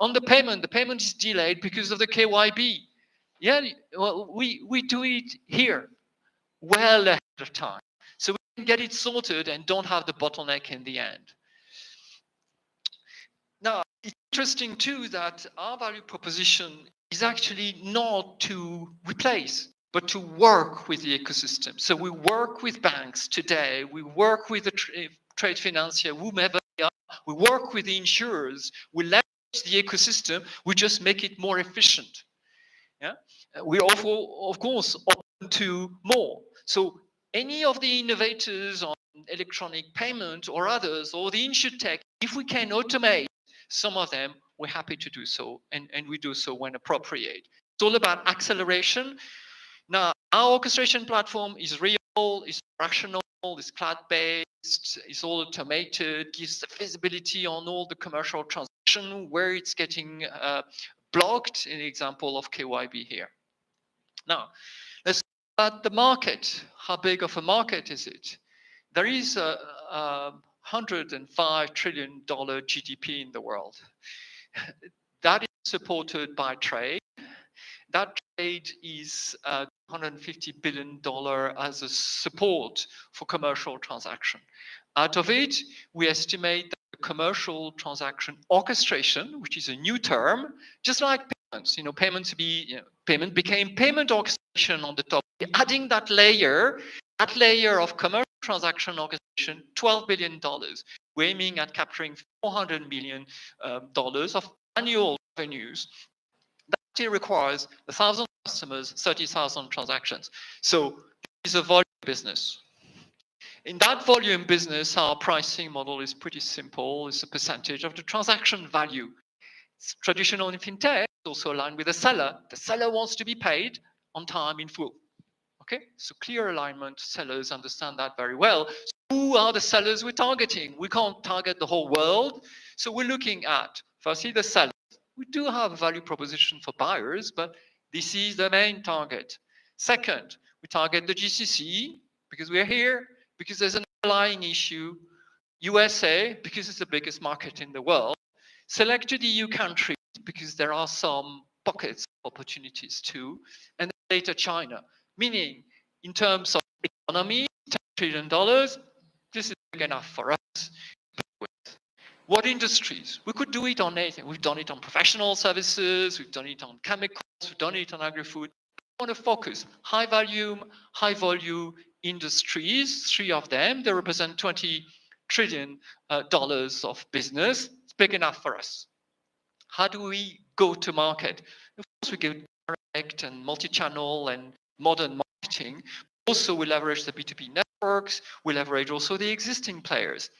on the payment is delayed because of the KYB. Yeah, well, we do it here well ahead of time. So we can get it sorted and don't have the bottleneck in the end. Now, it's interesting too that our value proposition is actually not to replace, but to work with the ecosystem. So we work with banks today, we work with the trade financier, whomever they are, we work with the insurers, we leverage the ecosystem, we just make it more efficient. Yeah? We're also, of course, open to more. So any of the innovators on electronic payment or others, or the insurtech, if we can automate some of them, we're happy to do so, and we do so when appropriate. It's all about acceleration. Now, our orchestration platform is real, is rational, is cloud-based, is all automated, gives the visibility on all the commercial transaction, where it's getting blocked, an example of KYB here. Now, let's talk about the market. How big of a market is it? There is a $105 trillion GDP in the world. That is supported by trade. That trade is $250 billion as a support for commercial transaction. Out of it, we estimate that the commercial transaction orchestration, which is a new term, just like payments, payment became payment orchestration on the top. Adding that layer of commercial transaction orchestration, $12 billion. We're aiming at capturing $400 million of annual revenues. That still requires 1,000 customers, 30,000 transactions. So it's a volume business. In that volume business, our pricing model is pretty simple. It's a percentage of the transaction value. It's traditional in FinTech, also aligned with the seller. The seller wants to be paid on time in full. Okay, so clear alignment, sellers understand that very well. So who are the sellers we're targeting? We can't target the whole world. So we're looking at, firstly, the sellers. We do have a value proposition for buyers, but this is the main target. Second, we target the GCC because we're here, because there's an underlying issue. USA, because it's the biggest market in the world. Selected EU countries, because there are some pockets of opportunities too. And then later China, meaning in terms of economy, $10 trillion, this is big enough for us. What industries? We could do it on anything. We've done it on professional services, we've done it on chemicals, we've done it on agri-food. We want to focus high volume industries, 3 of them. They represent $20 trillion of business. It's big enough for us. How do we go to market? Of course, we go direct and multi-channel and modern marketing. Also, we leverage the B2B networks. We leverage also the existing players.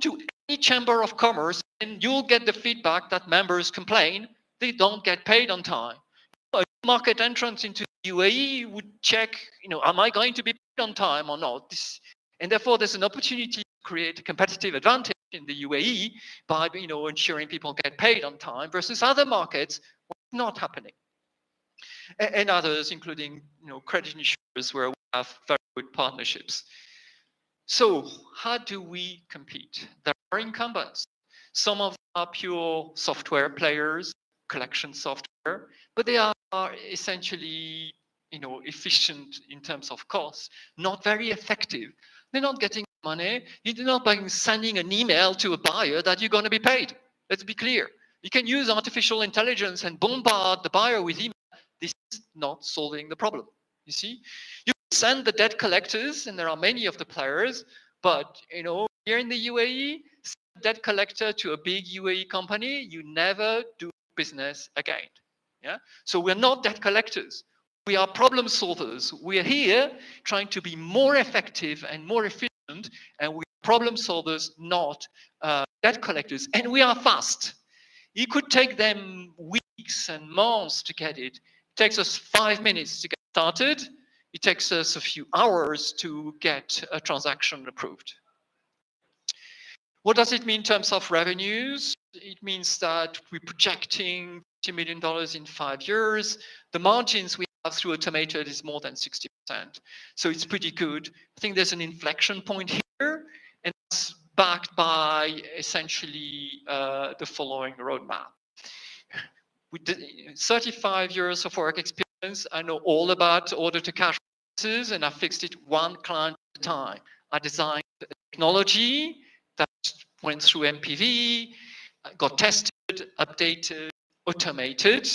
To any chamber of commerce, and you'll get the feedback that members complain they don't get paid on time. A market entrance into the UAE would check, am I going to be paid on time or not? And therefore, there's an opportunity to create a competitive advantage in the UAE by ensuring people get paid on time versus other markets where it's not happening. And others, including credit insurers, where we have very good partnerships. So how do we compete? There are incumbents. Some of them are pure software players, collection software, but they are essentially efficient in terms of cost, not very effective. They're not getting money, you do not by sending an email to a buyer that you're going to be paid. Let's be clear. You can use artificial intelligence and bombard the buyer with email. This is not solving the problem. You see, you send the debt collectors, and there are many of the players, but here in the UAE, send a debt collector to a big UAE company, you never do business again. Yeah. So we're not debt collectors. We are problem solvers. We are here trying to be more effective and more efficient, and we're problem solvers, not debt collectors. And we are fast. It could take them weeks and months to get it. It takes us 5 minutes to get started. It takes us a few hours to get a transaction approved. What does it mean in terms of revenues? It means that we're projecting $50 million in 5 years. The margins we have through automated is more than 60%. So it's pretty good. I think there's an inflection point here, and it's backed by essentially the following roadmap. With 35 years of work experience, I know all about order-to-cash processes, and I fixed it one client at a time. I designed a technology that went through MPV, got tested, updated, automated.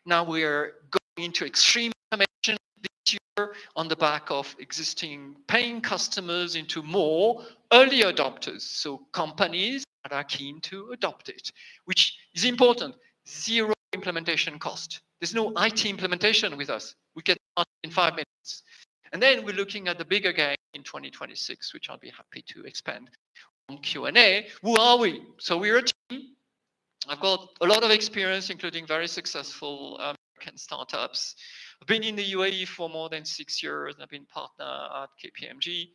Now we're going into extreme automation this year on the back of existing paying customers into more early adopters. So companies that are keen to adopt it, which is important. Zero implementation cost. There's no IT implementation with us. We get started in 5 minutes. And then we're looking at the bigger game in 2026, which I'll be happy to expand on Q&A. Who are we? So we're a team. I've got a lot of experience, including very successful American startups. I've been in the UAE for more than 6 years. I've been partner at KPMG.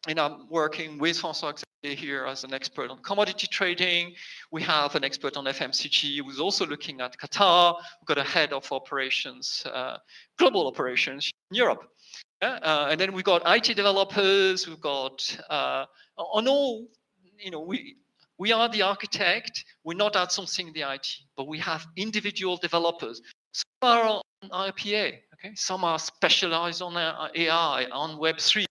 And I'm working with François Xavier here as an expert on commodity trading. We have an expert on FMCG who's also looking at Qatar. We've got a head of operations, global operations in Europe. And then we've got IT developers. We've got on all, we are the architect. We're not outsourcing the IT, but we have individual developers. Some are on IPA, okay? Some are specialized on AI, on Web3,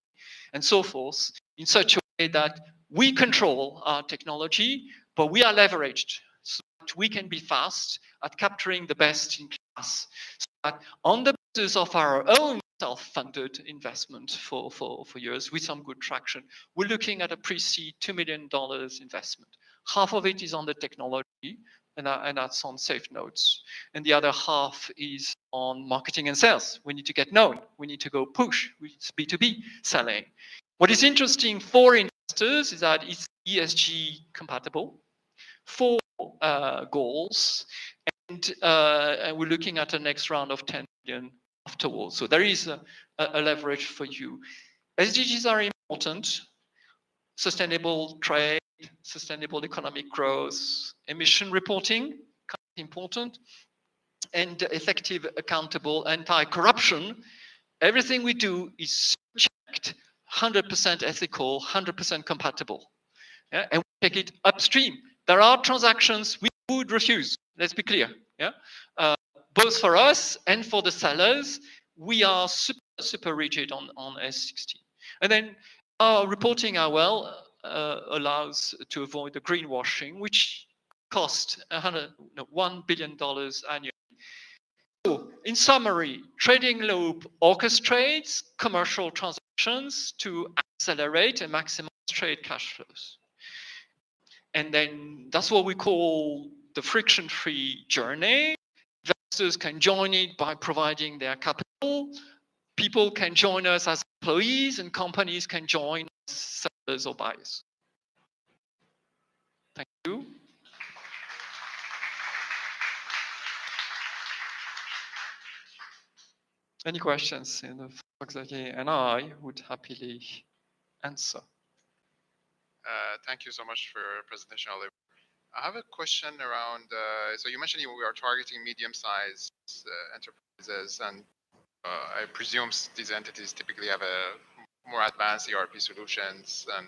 and so forth, in such a way that we control our technology, but we are leveraged so that we can be fast at capturing the best in class. So that on the basis of our own self-funded investment for years with some good traction, we're looking at a pre-seed $2 million investment. Half of it is on the technology, and that's on safe notes. And the other half is on marketing and sales. We need to get known. We need to go push. It's B2B selling. What is interesting for investors is that it's ESG compatible, 4 goals, and we're looking at the next round of 10 million afterwards. So there is a leverage for you. SDGs are important. Sustainable trade, sustainable economic growth, emission reporting, important, and effective, accountable, anti-corruption. Everything we do is checked, 100% ethical, 100% compatible. Yeah? And we take it upstream. There are transactions we would refuse, let's be clear. Yeah? Both for us and for the sellers, we are super rigid on S16. And then our reporting allows to avoid the greenwashing, which cost $1 billion annually. So, in summary, Trading Loop orchestrates commercial transactions to accelerate and maximize trade cash flows. And then that's what we call the friction-free journey. Investors can join it by providing their capital. People can join us as employees, and companies can join as sellers or buyers. Thank you. Any questions? Xavier and I would happily answer. Thank you so much for your presentation, Oliver. I have a question around, so you mentioned we are targeting medium-sized enterprises, and I presume these entities typically have a more advanced ERP solutions and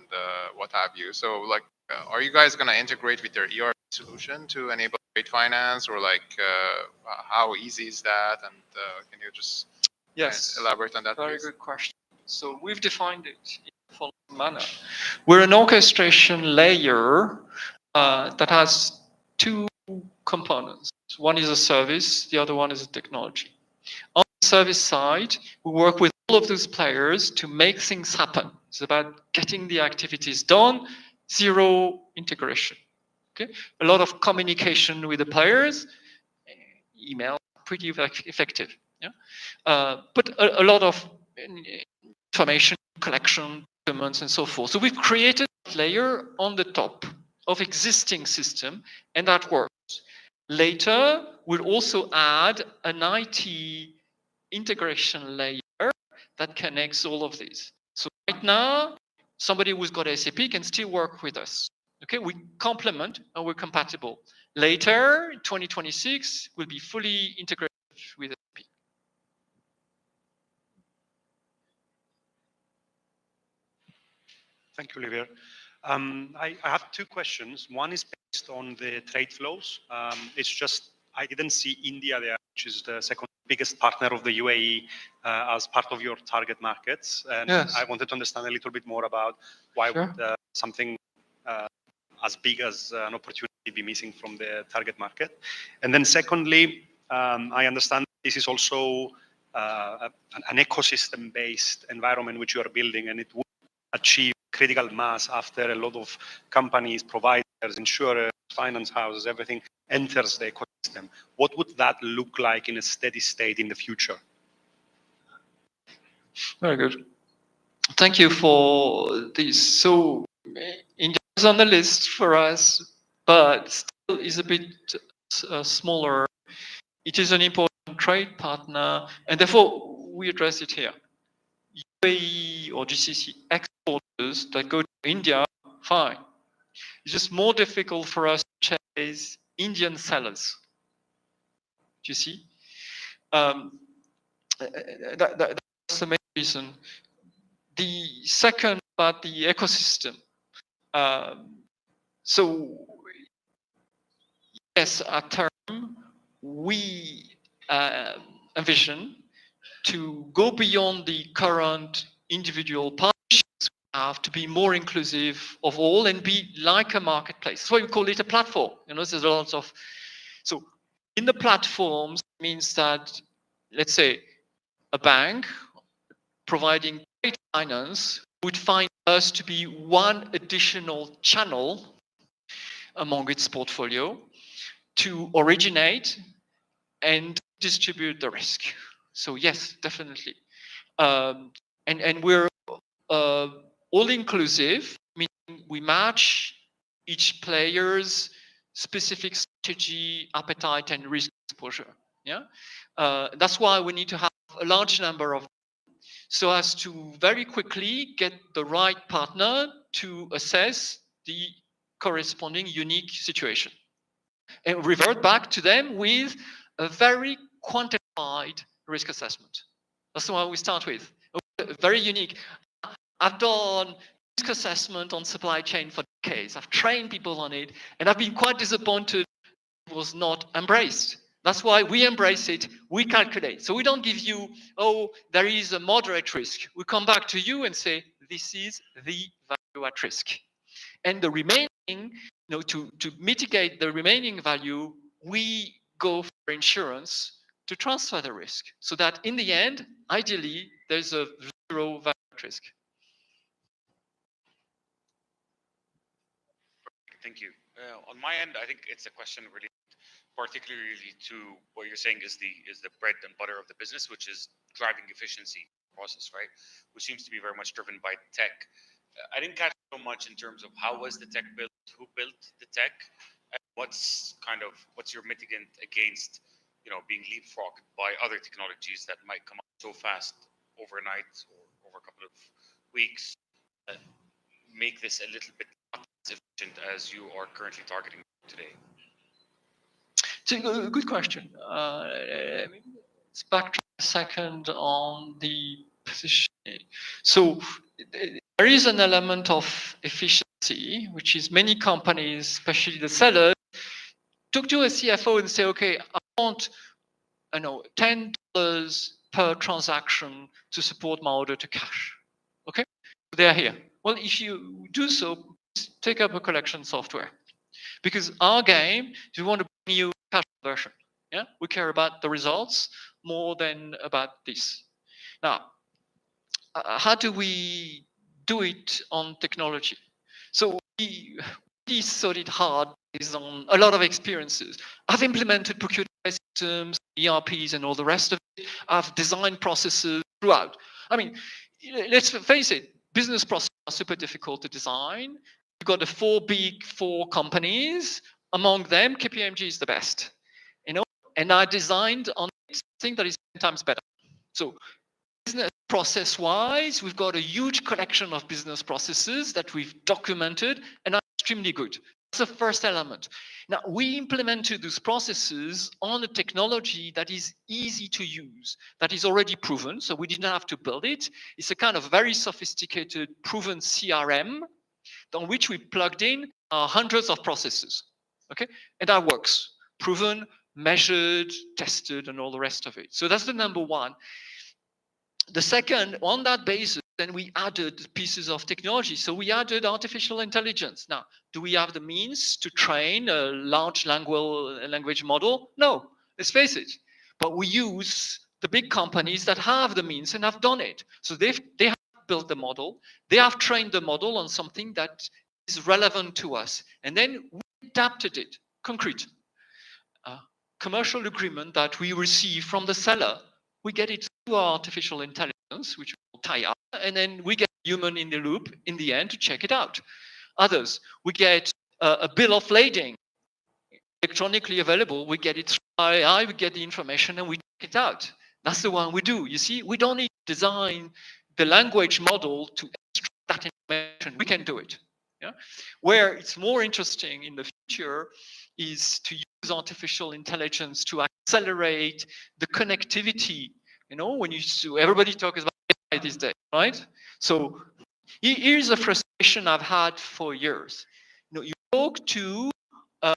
what have you. So like, are you guys going to integrate with their ERP solution to enable trade finance, or like how easy is that? And can you just elaborate on that, Very please? good question. So we've defined it in the following manner. We're an orchestration layer that has two components. One is a service, the other one is a technology. On the service side, we work with all of those players to make things happen. It's about getting the activities done, zero integration. Okay? A lot of communication with the players, email, pretty effective. Yeah? But a lot of information collection, documents, and so forth. So we've created a layer on the top of existing system, and that works. Later, we'll also add an IT integration layer that connects all of these. So right now, somebody who's got SAP can still work with us. Okay, we complement and we're compatible. Later, in 2026, we'll be fully integrated with SAP. Thank you, Olivier. I have two questions. One is based on the trade flows. It's just, I didn't see India there, which is the second biggest partner of the UAE as part of your target markets. And Yes. I wanted to understand a little bit more about why Sure. would something as big as an opportunity be missing from the target market. And then secondly, I understand this is also an ecosystem-based environment which you are building, and it would achieve critical mass after a lot of companies, providers, insurers, finance houses, everything enters the ecosystem. What would that look like in a steady state in the future? Very good. Thank you for this. So India is on the list for us, but still is a bit smaller. It is an important trade partner, and therefore we address it here. UAE or GCC exporters that go to India, fine. It's just more difficult for us to chase Indian sellers. Do you see? That's the main reason. The second about the ecosystem. So yes, at term, we envision to go beyond the current individual partnerships we have to be more inclusive of all and be like a marketplace. That's why we call it a platform. You know, there's a lot of, so in the platforms means that, let's say, a bank providing trade finance would find us to be one additional channel among its portfolio to originate and distribute the risk. So yes, definitely. And we're all inclusive, meaning we match each player's specific strategy, appetite, and risk exposure. Yeah, that's why we need to have a large number of, so as to very quickly get the right partner to assess the corresponding unique situation and revert back to them with a very quantified risk assessment. That's the one we start with. Very unique. I've done risk assessment on supply chain for decades. I've trained people on it, and I've been quite disappointed it was not embraced. That's why we embrace it, we calculate. So we don't give you, oh, there is a moderate risk. We come back to you and say, this is the value at risk. And the remaining, to mitigate the remaining value, we go for insurance to transfer the risk, so that in the end, ideally, there's a zero value at risk. Thank you. On my end, I think it's a question related particularly to what you're saying is the bread and butter of the business, which is driving efficiency process, right? Which seems to be very much driven by tech. I didn't catch so much in terms of how was the tech built, who built the tech, and what's your mitigant against, being leapfrogged by other technologies that might come up so fast overnight or over a couple of weeks, make this a little bit not as efficient as you are currently targeting today. It's a good question. Let's backtrack a second on the positioning. So there is an element of efficiency, which is many companies, especially the sellers, talk to a CFO and say, okay, I want, $10 per transaction to support my order to cash. Okay, they're here. Well, if you do so, take up a collection software. Because our game, we want to bring you cash conversion. Yeah, we care about the results more than about this. Now, how do we do it on technology? So we really studied hard based on a lot of experiences. I've implemented procurement systems, ERPs, and all the rest of it. I've designed processes throughout. I mean, let's face it, business processes are super difficult to design. You've got the four companies. Among them, KPMG is the best. You know, and I designed on something that is 10 times better. So business process-wise, we've got a huge collection of business processes that we've documented and are extremely good. That's the first element. Now, we implemented those processes on a technology that is easy to use, that is already proven, so we didn't have to build it. It's a kind of very sophisticated, proven CRM on which we plugged in hundreds of processes, okay? And that works, proven, measured, tested, and all the rest of it. So that's the number one. The second, on that basis, then we added pieces of technology. So we added artificial intelligence. Now, do we have the means to train a large language model? No, let's face it. But we use the big companies that have the means and have done it. So they have built the model. They have trained the model on something that is relevant to us. And then we adapted it, concrete. Commercial agreement that we receive from the seller, we get it through our artificial intelligence, which will tie up, and then we get a human in the loop in the end to check it out. Others, we get a bill of lading electronically available. We get it through AI, we get the information, and we check it out. That's the one we do. You see, we don't need to design the language model to extract that information. We can do it. Yeah? Where it's more interesting in the future is to use artificial intelligence to accelerate the connectivity. You know, when everybody talks about AI these days, right? So here's a frustration I've had for years. You know, you talk to a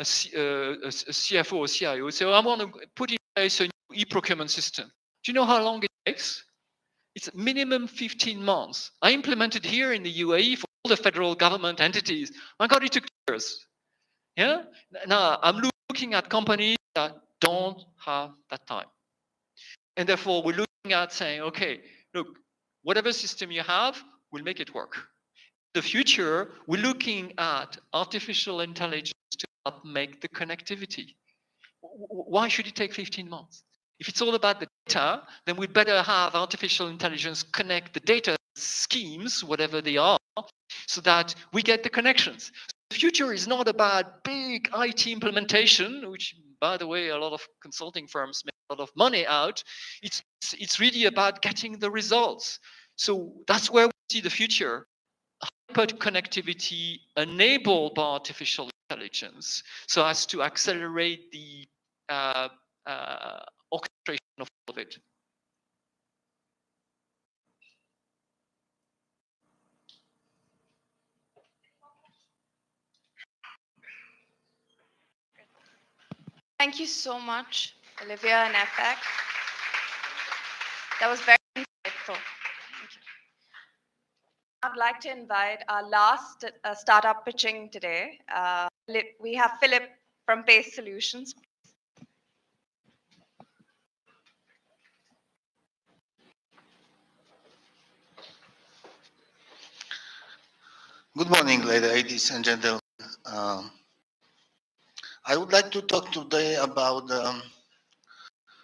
CFO or CIO, say, I want to put in place a new e-procurement system. Do you know how long it takes? It's minimum 15 months. I implemented here in the UAE for all the federal government entities. My God, it took years. Yeah. Now I'm looking at companies that don't have that time, and therefore we're looking at saying, okay, look, whatever system you have, we'll make it work. In the future, we're looking at artificial intelligence to help make the connectivity. Why should it take 15 months? If it's all about the data, then we better have artificial intelligence connect the data schemes, whatever they are, so that we get the connections. The future is not about big IT implementation, which, by the way, a lot of consulting firms make a lot of money out. It's really about getting the results. So that's where we see the future. Hyper connectivity enabled by artificial intelligence, so as to accelerate the orchestration of all of it. Thank you so much, Olivia and FX. That was very insightful. Thank you. I'd like to invite our last startup pitching today. We have Philip from Pace Solutions. Good morning, ladies and gentlemen. I would like to talk today about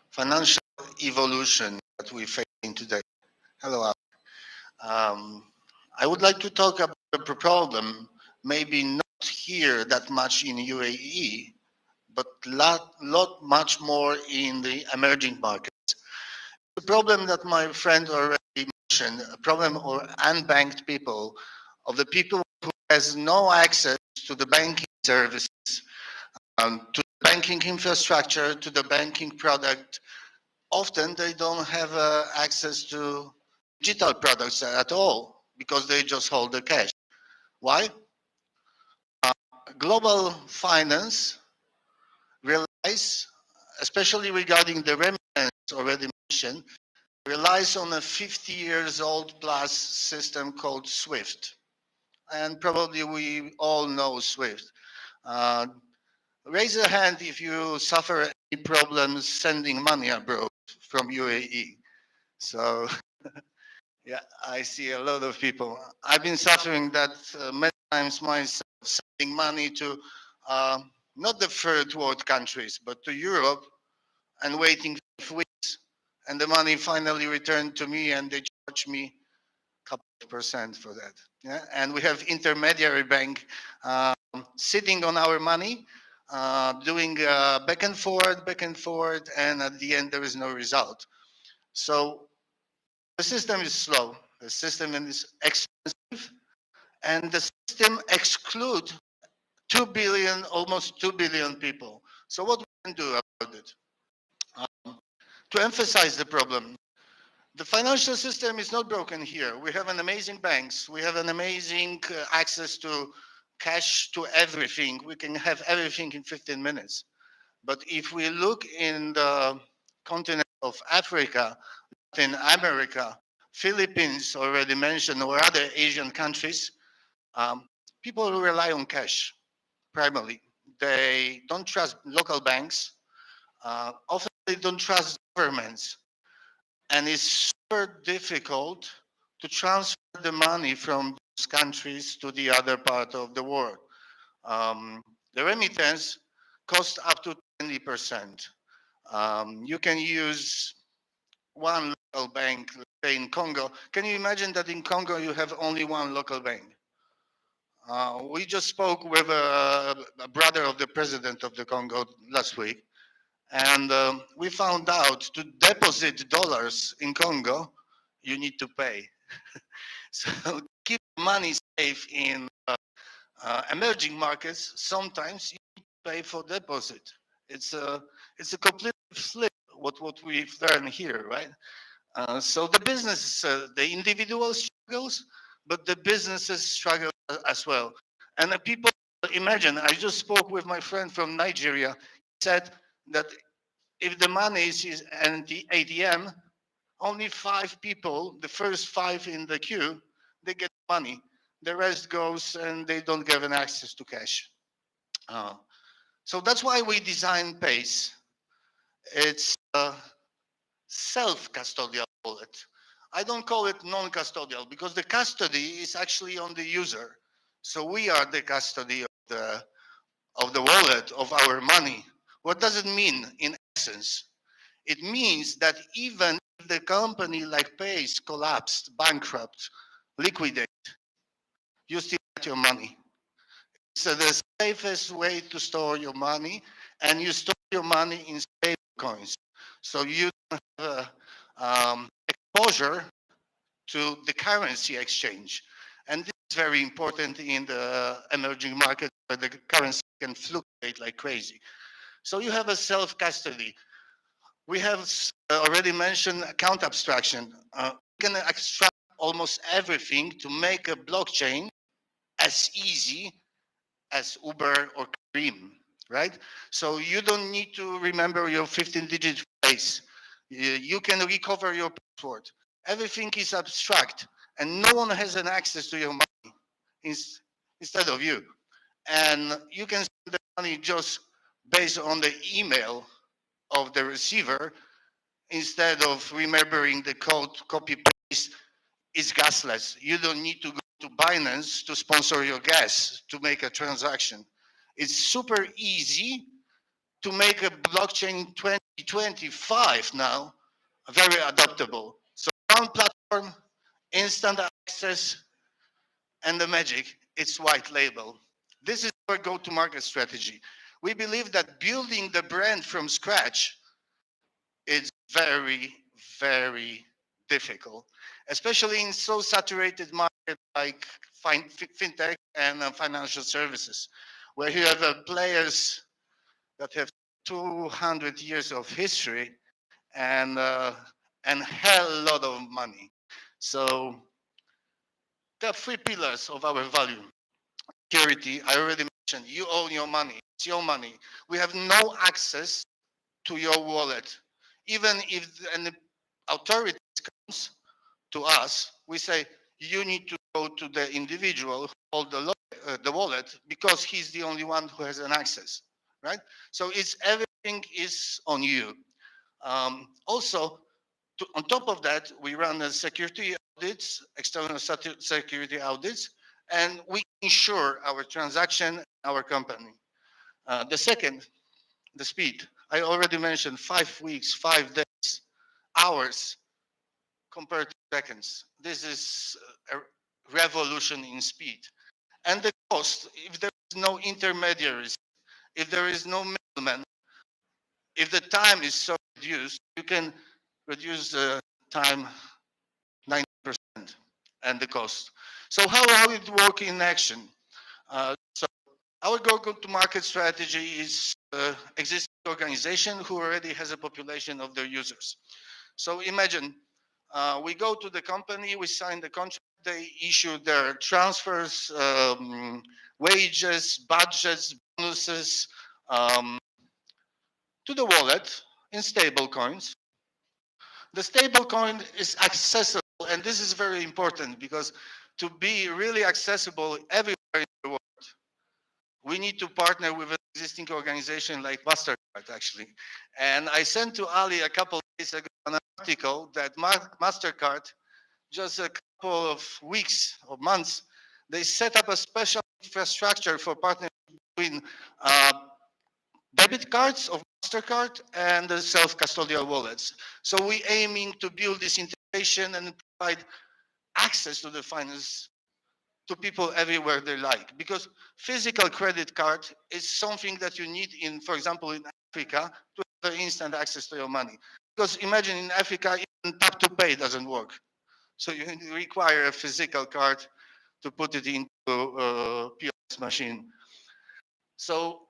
financial evolution that we're facing today. Hello. I would like to talk about the problem, maybe not here that much in UAE, but lot much more in the emerging markets. The problem that my friend already mentioned, a problem of unbanked people, of the people who has no access to the banking services, to the banking infrastructure, to the banking product. Often they don't have access to digital products at all because they just hold the cash. Why? Global finance relies, especially regarding the remittance already mentioned, relies on a 50 years old plus system called SWIFT. And probably we all know SWIFT. Uh, Raise a hand if you suffer any problems sending money abroad from UAE. So, yeah, I see a lot of people. I've been suffering that many times myself, sending money to uh, not the third world countries, but to Europe and waiting 5 weeks. And the money finally returned to me and they charge me a couple of percent for that. Yeah? And we have intermediary bank sitting on our money, doing back and forth, and at the end there is no result. So the system is slow, the system is expensive, and the system excludes 2 billion, almost 2 billion people. So what we can do about it? To emphasize the problem, the financial system is not broken here. We have an amazing banks. We have an amazing access to cash to everything. We can have everything in 15 minutes. But if we look in the continent of Africa, Latin America, Philippines already mentioned, or other Asian countries, people rely on cash primarily. They don't trust local banks. Often they don't trust governments. And it's super difficult to transfer the money from those countries to the other part of the world. The remittance costs up to 20%. You can use one local bank, let's say in Congo. Can you imagine that in Congo you have only one local bank? We just spoke with a brother of the president of the Congo last week, and we found out to deposit dollars in Congo, you need to pay. So keep money safe in emerging markets, sometimes you need to pay for deposit. It's a complete flip what we've learned here, right? So the business, the individual struggles, but the businesses struggle as well. And the people imagine, I just spoke with my friend from Nigeria, he said that if the money is in the ATM, only 5 people, the first 5 in the queue, they get money. The rest goes and they don't get an access to cash. So that's why we designed PACE. It's a self-custodial wallet. I don't call it non-custodial because the custody is actually on the user. So we are the custody of the wallet, of our money. What does it mean in essence? It means that even if the company like Pace collapsed, bankrupt, liquidate, you still get your money. It's the safest way to store your money, and you store your money in stable coins. So you don't have exposure to the currency exchange. And this is very important in the emerging market where the currency can fluctuate like crazy. So you have a self-custody. We have already mentioned account abstraction. We can extract almost everything to make a blockchain as easy as Uber or Kareem, right? So you don't need to remember your 15-digit phrase. You can recover your password. Everything is abstract, and no one has an access to your money instead of you. And you can send the money just based on the email of the receiver instead of remembering the code, copy paste. Is gasless. You don't need to go to Binance to sponsor your gas to make a transaction. It's super easy to make a blockchain 2025 now very adaptable. So one platform, instant access, and the magic, it's white label. This is our go-to-market strategy. We believe that building the brand from scratch is very, very difficult, especially in so saturated market like fintech and financial services, where you have players that have 200 years of history and hell lot of money. So there are 3 pillars of our value. Security, I already mentioned, you own your money, it's your money. We have no access to your wallet. Even if an authorities loans to us, we say you need to go to the individual who hold the wallet because he's the only one who has an access, right? So it's everything is on you. Also, on top of that, we run a security audits, external security audits, and we ensure our transaction, our company. The second, the speed. I already mentioned 5 weeks, 5 days, hours compared to seconds. This is a revolution in speed. And the cost, if there is no intermediaries, if there is no middleman, if the time is so reduced, you can reduce the time 90% and the cost. So how it work in action? So our go-to-market strategy is existing organization who already has a population of their users. So imagine we go to the company, we sign the contract, they issue their transfers, wages, budgets, bonuses to the wallet in stable coins. The stable coin is accessible, and this is very important because to be really accessible everywhere in the world, we need to partner with an existing organization like MasterCard, actually. And I sent to Ali a couple of days ago an article that MasterCard, just a couple of weeks or months, they set up a special infrastructure for partnering between debit cards of MasterCard and the self-custodial wallets. So we're aiming to build this integration and provide access to the finance to people everywhere they like. Because physical credit card is something that you need in, for example, in Africa to have instant access to your money. Because imagine in Africa, even tap to pay doesn't work. So you require a physical card to put it into a POS machine. So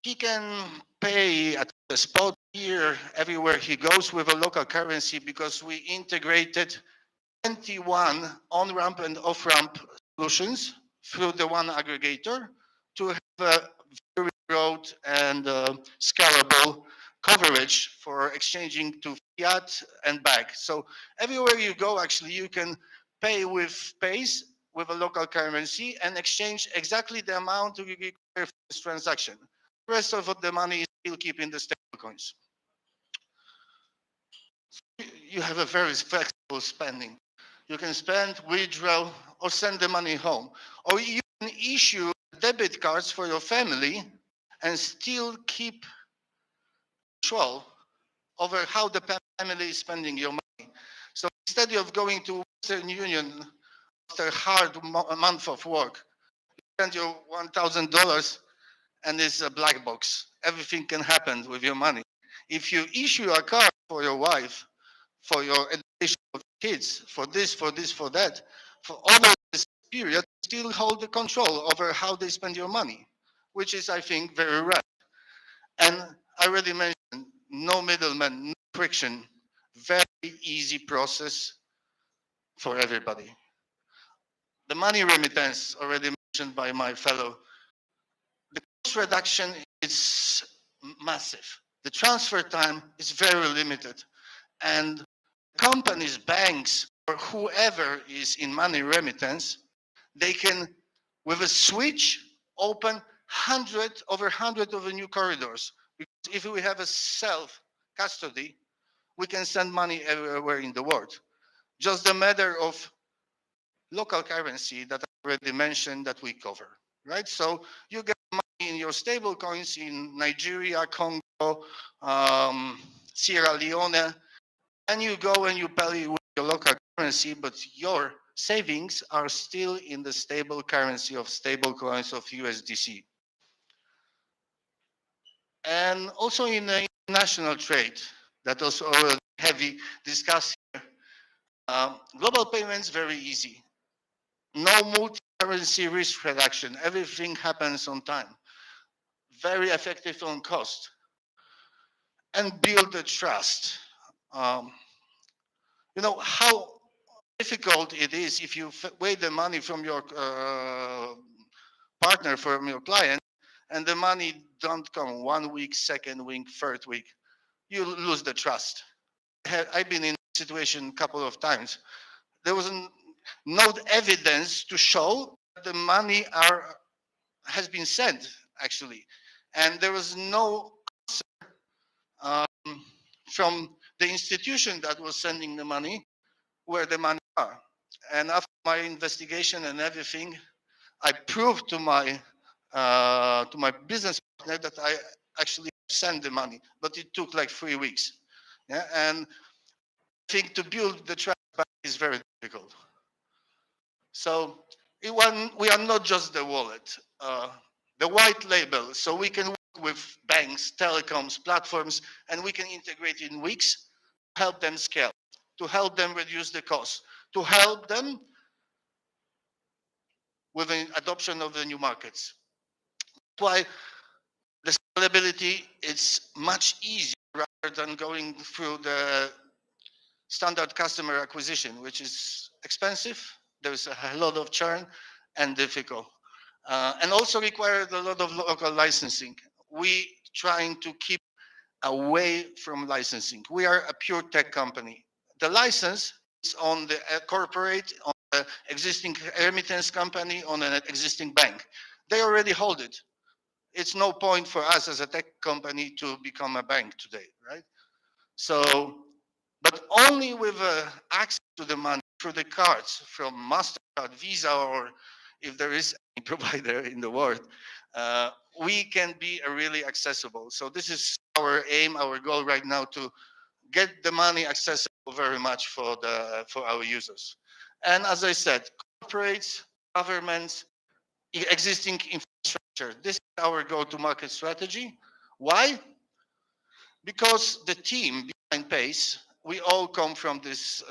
he can pay at the spot here, everywhere he goes with a local currency because we integrated 21 on-ramp and off-ramp solutions through the one aggregator to have a very broad and scalable coverage for exchanging to fiat and back. So everywhere you go, actually, you can pay with Pace with a local currency and exchange exactly the amount you require for this transaction. The rest of the money is still keeping the stablecoins. You have a very flexible spending. You can spend, withdraw, or send the money home. Or you can issue debit cards for your family and still keep control over how the family is spending your money. So instead of going to Western Union after a hard month of work, you spend your $1,000 and it's a black box. Everything can happen with your money. If you issue a card for your wife, for your education of kids, for this, for this, for that, for over this period, still hold the control over how they spend your money, which is, I think, very rare. And I already mentioned, no middleman, no friction, very easy process for everybody. The money remittance, already mentioned by my fellow, the cost reduction is massive. The transfer time is very limited. And companies, banks, or whoever is in money remittance, they can, with a switch, open over 100 of the new corridors. Because if we have a self-custody, we can send money everywhere in the world. Just a matter of local currency that I already mentioned that we cover, right? So you get money in your stable coins in Nigeria, Congo, Sierra Leone, and you go and you pay with your local currency, but your savings are still in the stable currency of stable coins of USDC. And also in the international trade, that was already heavy discussed here. Global payments, very easy. No multi-currency risk reduction. Everything happens on time. Very effective on cost. And build the trust. You know how difficult it is if you wait the money from your partner, from your client, and the money don't come 1 week, second week, third week. You lose the trust. I've been in situation a couple of times. There was no evidence to show that the money has been sent actually, and there was no um, from the institution that was sending the money where the money are. And after my investigation and everything, I proved to my business partner that I actually sent the money, but it took like 3 weeks. Yeah, and I think to build the trust back is very difficult. So we are not just the wallet, the white label. So we can work with banks, telecoms, platforms, and we can integrate in weeks to help them scale, to help them reduce the cost, to help them with the adoption of the new markets. That's why the scalability is much easier rather than going through the standard customer acquisition, which is expensive. There's a lot of churn and difficult. And also required a lot of local licensing. We trying to keep away from licensing. We are a pure tech company. The license is on the corporate, on the existing remittance company, on an existing bank. They already hold it. It's no point for us as a tech company to become a bank today, right? So, but only with access to the money through the cards from MasterCard, Visa, or if there is any provider in the world, we can be really accessible. So this is our aim, our goal right now, to get the money accessible very much for our users. And as I said, corporates, governments, existing infrastructure. This is our go-to-market strategy. Why? Because the team behind Pace, we all come from this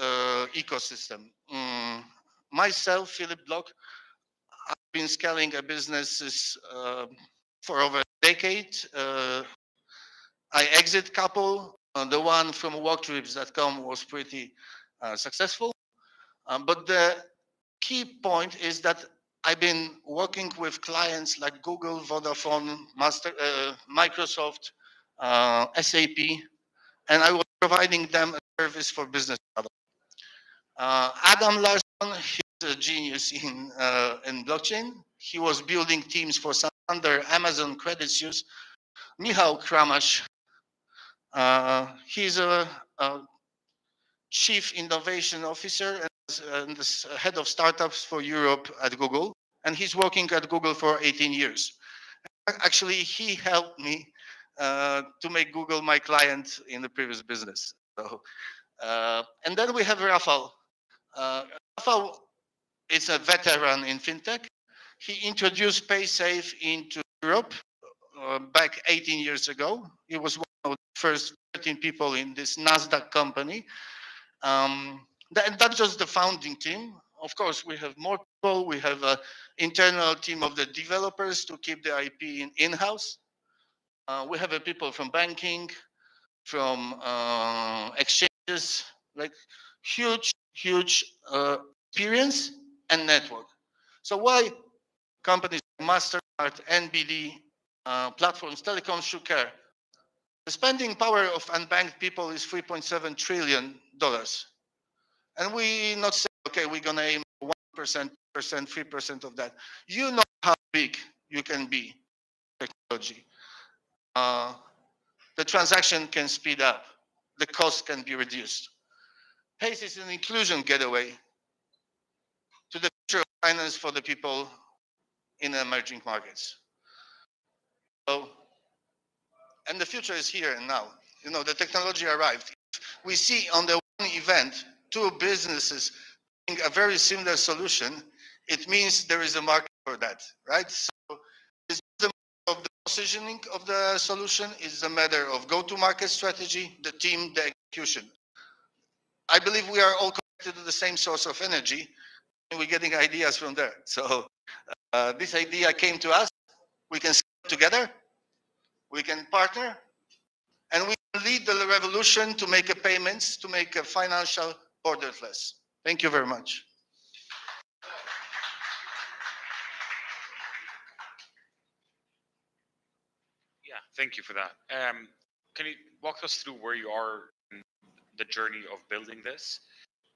ecosystem. Myself, Philip Block, I've been scaling a business for over a decade. I exit couple. The one from walktrips.com was pretty successful. But the key point is that I've been working with clients like Google, Vodafone, Microsoft, SAP, and I was providing them a service for business travel. Adam Larson, he's a genius in blockchain. He was building teams for Santander, Amazon, Credit Suisse. Michał Kramash, he's a chief innovation officer and the head of startups for Europe at Google. And he's working at Google for 18 years. Actually, he helped me to make Google my client in the previous business. So, and then we have Rafał. Rafał is a veteran in fintech. He introduced PaySafe into Europe back 18 years ago. He was one of the first 13 people in this NASDAQ company. That's just the founding team. Of course, we have more people. We have an internal team of the developers to keep the IP in-house. We have people from banking, from exchanges, like huge experience and network. So why companies like MasterCard, NBD, platforms, telecoms should care? The spending power of unbanked people is $3.7 trillion. And we not say, okay, we're going to aim 1%, 3% of that. You know how big you can be, technology. The transaction can speed up. The cost can be reduced. PACE is an inclusion getaway to the future of finance for the people in emerging markets. So, and the future is here and now. You know, the technology arrived. We see on the one event, two businesses doing a very similar solution. It means there is a market for that, right? So it's the matter of the positioning of the solution, is a matter of go-to-market strategy, the team, the execution. I believe we are all connected to the same source of energy, and we're getting ideas from there. So this idea came to us. We can scale together, we can partner, and we can lead the revolution to make a payments, to make a financial borderless. Thank you very much. Yeah, thank you for that. Can you walk us through where you are in the journey of building this.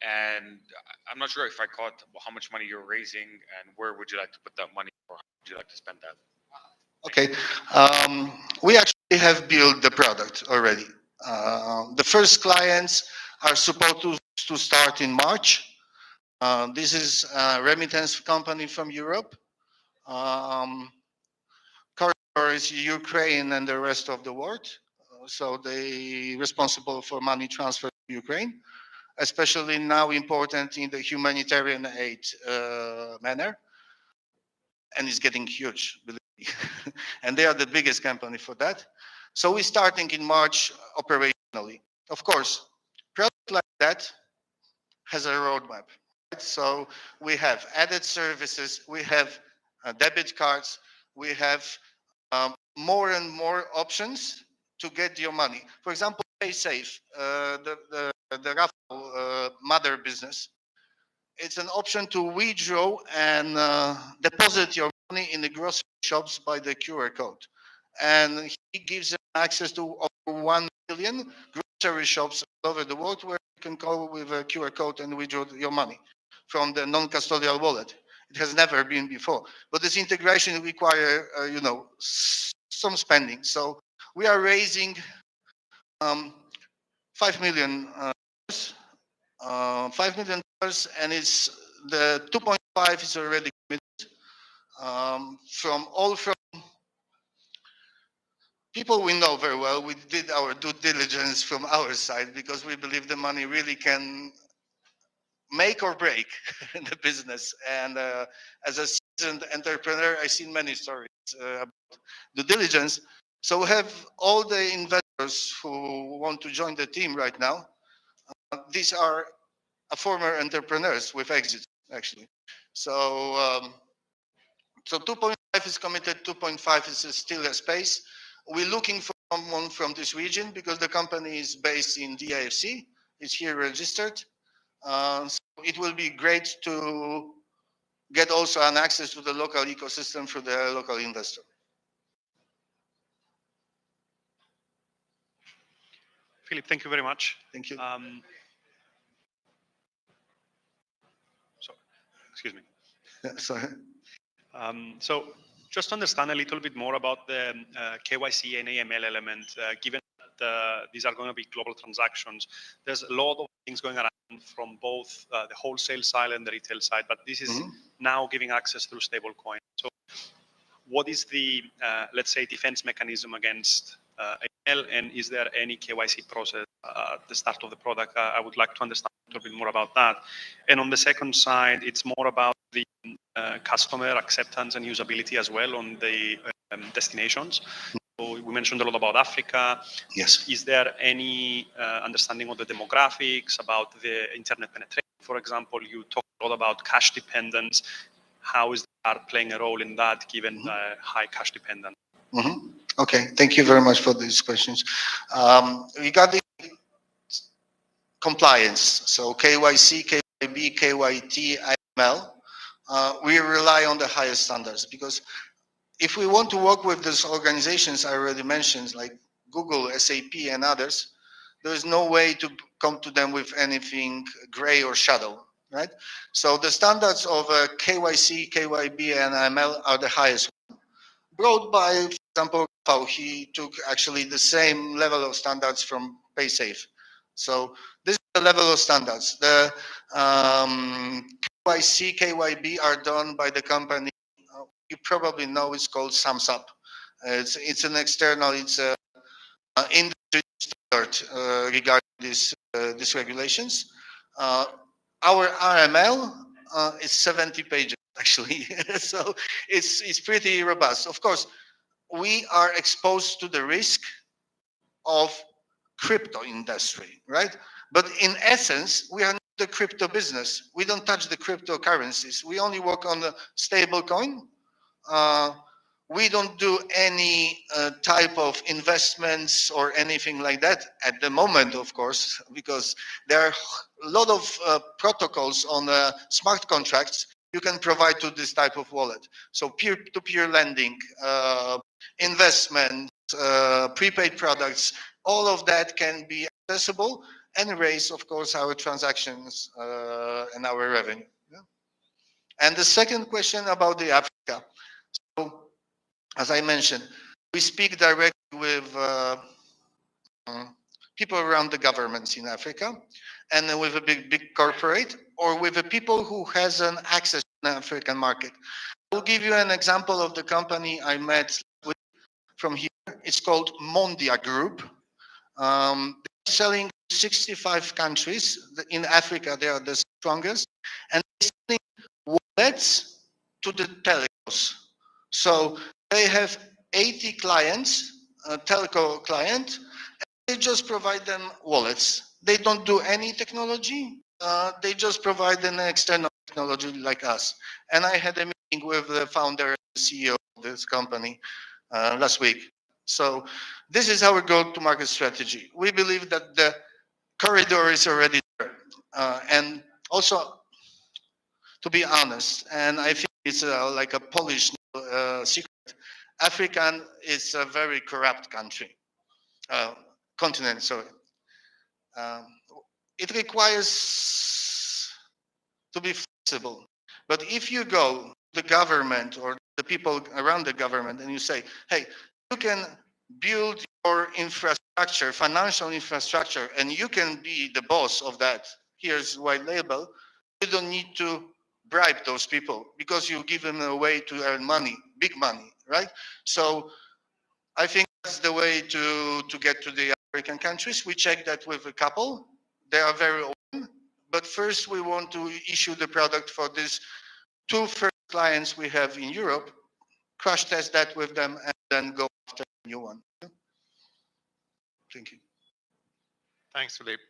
And I'm not sure if I caught how much money you're raising and where would you like to put that money or how would you like to spend that? Okay, we actually have built the product already. The first clients are supposed to start in March. This is a remittance company from Europe. Corridor is Ukraine and the rest of the world. So they responsible for money transfer to Ukraine, especially now important in the humanitarian aid manner. And it's getting huge, believe me. And they are the biggest company for that. So we're starting in March operationally. Of course, product like that has a roadmap. Right? So we have added services, we have debit cards, we have more and more options to get your money. For example, PaySafe, the raffle mother business. It's an option to withdraw and deposit your money in the grocery shops by the QR code. And he gives them access to over 1 million grocery shops all over the world where you can go with a QR code and withdraw your money from the non-custodial wallet. It has never been before. But this integration requires, some spending. So we are raising 5 million, $5 million, and it's the 2.5 is already committed from people we know very well. We did our due diligence from our side because we believe the money really can make or break the business. And as a seasoned entrepreneur, I've seen many stories about due diligence. So we have all the investors who want to join the team right now. These are former entrepreneurs with exits, actually. So, so 2.5 is committed, 2.5 is still a space. We're looking for someone from this region because the company is based in DIFC. It's here registered. So it will be great to get also an access to the local ecosystem for the local investor. Philip, thank you very much. Thank you. So, excuse me. Sorry. So just to understand a little bit more about the KYC and AML element, given that these are going to be global transactions, there's a lot of things going around from both the wholesale side and the retail side, but this is now giving access through stablecoin. So what is the, let's say, defense mechanism against AML, and is there any KYC process at the start of the product? I would like to understand a little bit more about that. And on the second side, it's more about the customer acceptance and usability as well on the destinations. So we mentioned a lot about Africa. Yes. Is there any understanding of the demographics, about the internet penetration, for example? You talked a lot about cash dependence. How is the card playing a role in that, given high cash dependence? Okay, thank you very much for these questions. Regarding compliance, so KYC, KYB, KYT, IML, we rely on the highest standards because if we want to work with these organizations I already mentioned, like Google, SAP, and others, there's no way to come to them with anything gray or shadow, right? So the standards of KYC, KYB, and IML are the highest. Brought by, for example, he took actually the same level of standards from PaySafe. So this is the level of standards. The KYC, KYB are done by the company. You probably know it's called Sums Up. It's an external, it's an industry standard regarding these regulations. Our RML is 70 pages actually, so it's pretty robust. Of course, we are exposed to the risk of crypto industry, right? But in essence, we are not the crypto business. We don't touch the cryptocurrencies. We only work on the stable coin. We don't do any type of investments or anything like that at the moment, of course, because there are a lot of protocols on smart contracts you can provide to this type of wallet. So peer-to-peer lending, investment, prepaid products, all of that can be accessible and raise, of course, our transactions and our revenue. Yeah. And the second question about the Africa. So, as I mentioned, we speak directly with people around the governments in Africa, and with a big corporate, or with the people who has an access to the African market. I'll give you an example of the company I met with from here. It's called Mondia Group. They're selling 65 countries. In Africa, they are the strongest. And they're selling wallets to the telcos. So they have 80 clients, a telco client, they just provide them wallets. They don't do any technology. They just provide an external technology like us. And I had a meeting with the founder and CEO of this company last week. So this is our go-to-market strategy. We believe that the corridor is already there. And also, to be honest, and I think it's like a Polish secret, African is a very corrupt country. Continent, sorry. Um, it requires to be flexible. But if you go to the government or the people around the government and you say, hey, you can build your infrastructure, financial infrastructure, and you can be the boss of that, here's white label, you don't need to bribe those people because you give them a way to earn money, big money, right? So I think that's the way to get to the African countries. We check that with a couple. They are very open. But first, we want to issue the product for these two first clients we have in Europe, crash test that with them, and then go after a new one. Thank you. Thanks, Philippe.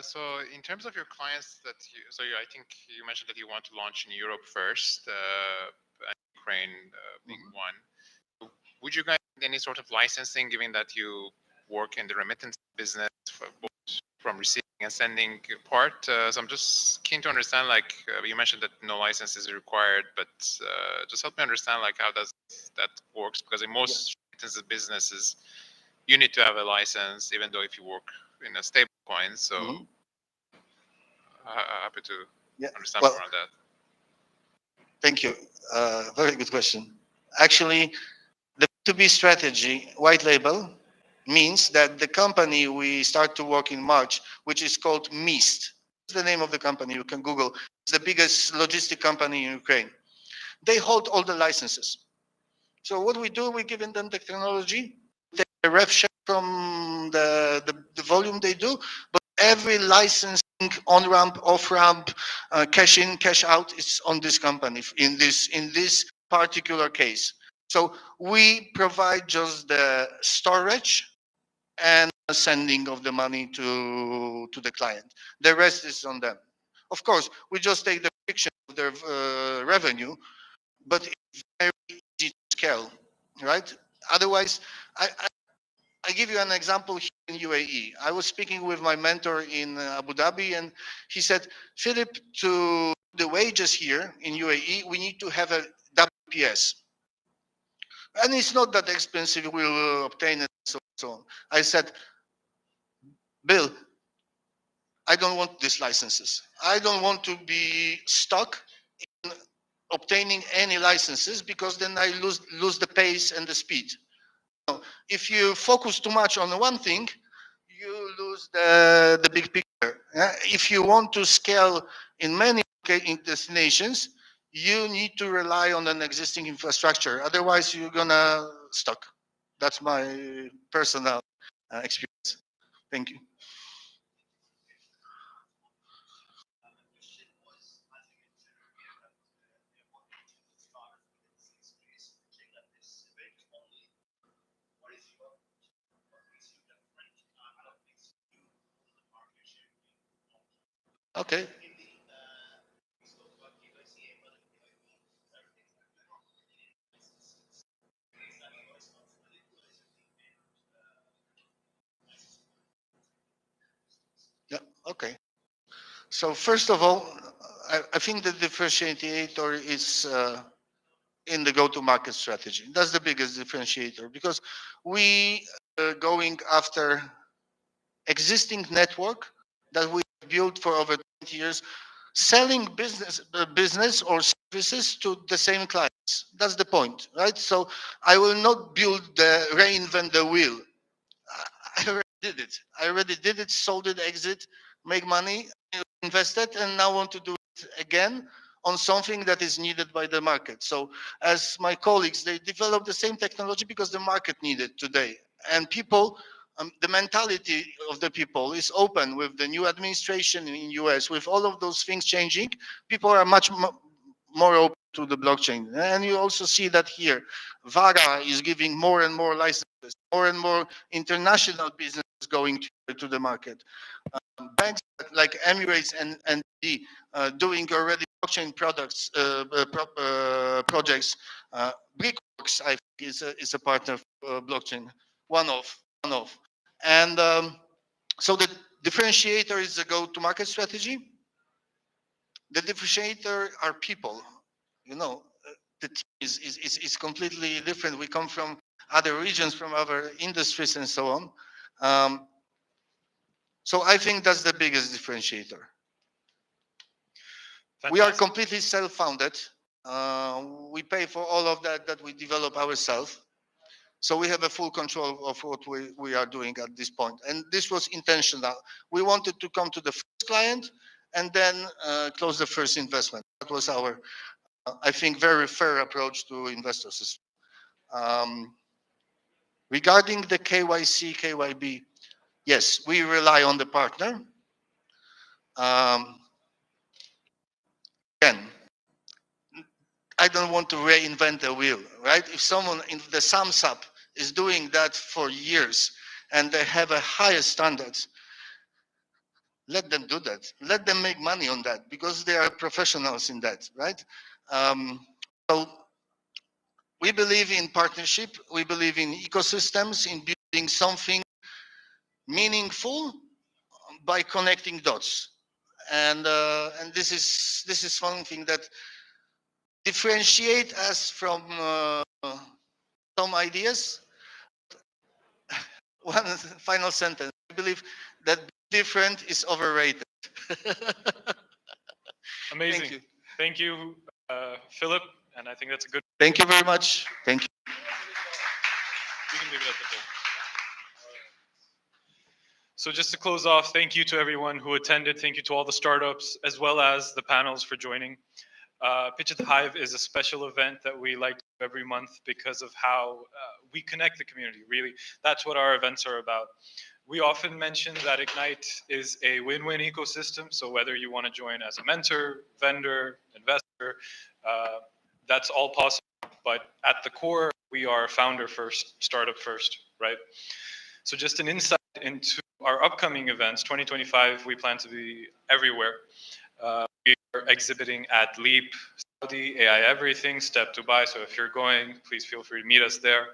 So in terms of your clients I think you mentioned that you want to launch in Europe first, and Ukraine being one. Would you guys need any sort of licensing, given that you work in the remittance business both from receiving and sending part? So I'm just keen to understand, like you mentioned that no license is required, but just help me understand like how does that works? Because in most remittance businesses, you need to have a license, even though if you work in a stable coin. So happy to understand more on that. Thank you. Very good question. Actually, the B2B strategy, white label, means that the company we start to work in March, which is called MIST, it's the name of the company, you can Google, it's the biggest logistic company in Ukraine. They hold all the licenses. So what we do, we give them the technology, take a rev share from the volume they do, but every licensing on-ramp, off-ramp, cash in, cash out is on this company in this particular case. So we provide just the storage and sending of the money to the client. The rest is on them. Of course, we just take the friction of their revenue, but it's very easy to scale, right? Otherwise, I give you an example here in UAE. I was speaking with my mentor in Abu Dhabi, and he said, Philip, to the wages here in UAE, we need to have a WPS. And it's not that expensive, we'll obtain it, so on. I said, Bill, I don't want these licenses. I don't want to be stuck in obtaining any licenses because then I lose the pace and the speed. If you focus too much on one thing, you lose the big picture. If you want to scale in many destinations, you need to rely on an existing infrastructure. Otherwise, you're gonna stuck. That's my personal experience. Thank you. Okay. Yeah, okay. So first of all, I think the differentiator is in the go-to-market strategy. That's the biggest differentiator because we are going after existing network that we built for over 20 years, selling business or services to the same clients. That's the point, right? So I will not reinvent the wheel. I already did it. I already did it, sold it, exit, make money, invested, and now want to do it again on something that is needed by the market. So as my colleagues, they develop the same technology because the market needed today. And people, the mentality of the people is open with the new administration in US, with all of those things changing, people are much more open to the blockchain. And you also see that here. Vara is giving more and more licenses, more and more international business going to the market. Banks like Emirates and doing already blockchain products, projects. Brickworks, I think, is a partner for blockchain, one of. And so the differentiator is the go-to-market strategy. The differentiator are people. You know, the team is completely different. We come from other regions, from other industries, and so on. So I think that's the biggest differentiator. We are completely self-founded. We pay for all of that we develop ourselves. So we have a full control of what we are doing at this point. And this was intentional. We wanted to come to the first client and then close the first investment. That was our, I think, very fair approach to investors. Regarding the KYC, KYB, yes, we rely on the partner. Again, I don't want to reinvent the wheel, right? If someone in the SAMSAP is doing that for years and they have a higher standards, let them do that. Let them make money on that because they are professionals in that, right? So we believe in partnership. We believe in ecosystems, in building something meaningful by connecting dots. And this is something that differentiate us from some ideas. One final sentence. I believe that different is overrated. Amazing. Thank you, Philip. And I think that's a good. Thank you very much. Thank you. You can leave it at the table. So just to close off, thank you to everyone who attended. Thank you to all the startups as well as the panels for joining. Pitch at the Hive is a special event that we like to do every month because of how we connect the community, really. That's what our events are about. We often mention that Ignite is a win-win ecosystem. So whether you want to join as a mentor, vendor, investor, that's all possible. But at the core, we are founder first, startup first, right? So just an insight into our upcoming events, 2025, we plan to be everywhere. We are exhibiting at Leap, Saudi, AI Everything, Step Dubai. So if you're going, please feel free to meet us there.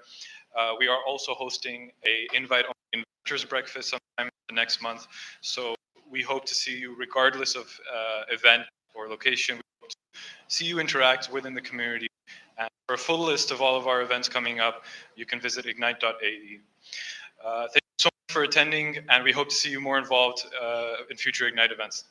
We are also hosting a invite-only investors breakfast sometime next month. So we hope to see you regardless of event or location. We hope to see you interact within the community. And for a full list of all of our events coming up, you can visit ignite.ae. Thank you so much for attending, and we hope to see you more involved in future Ignite events.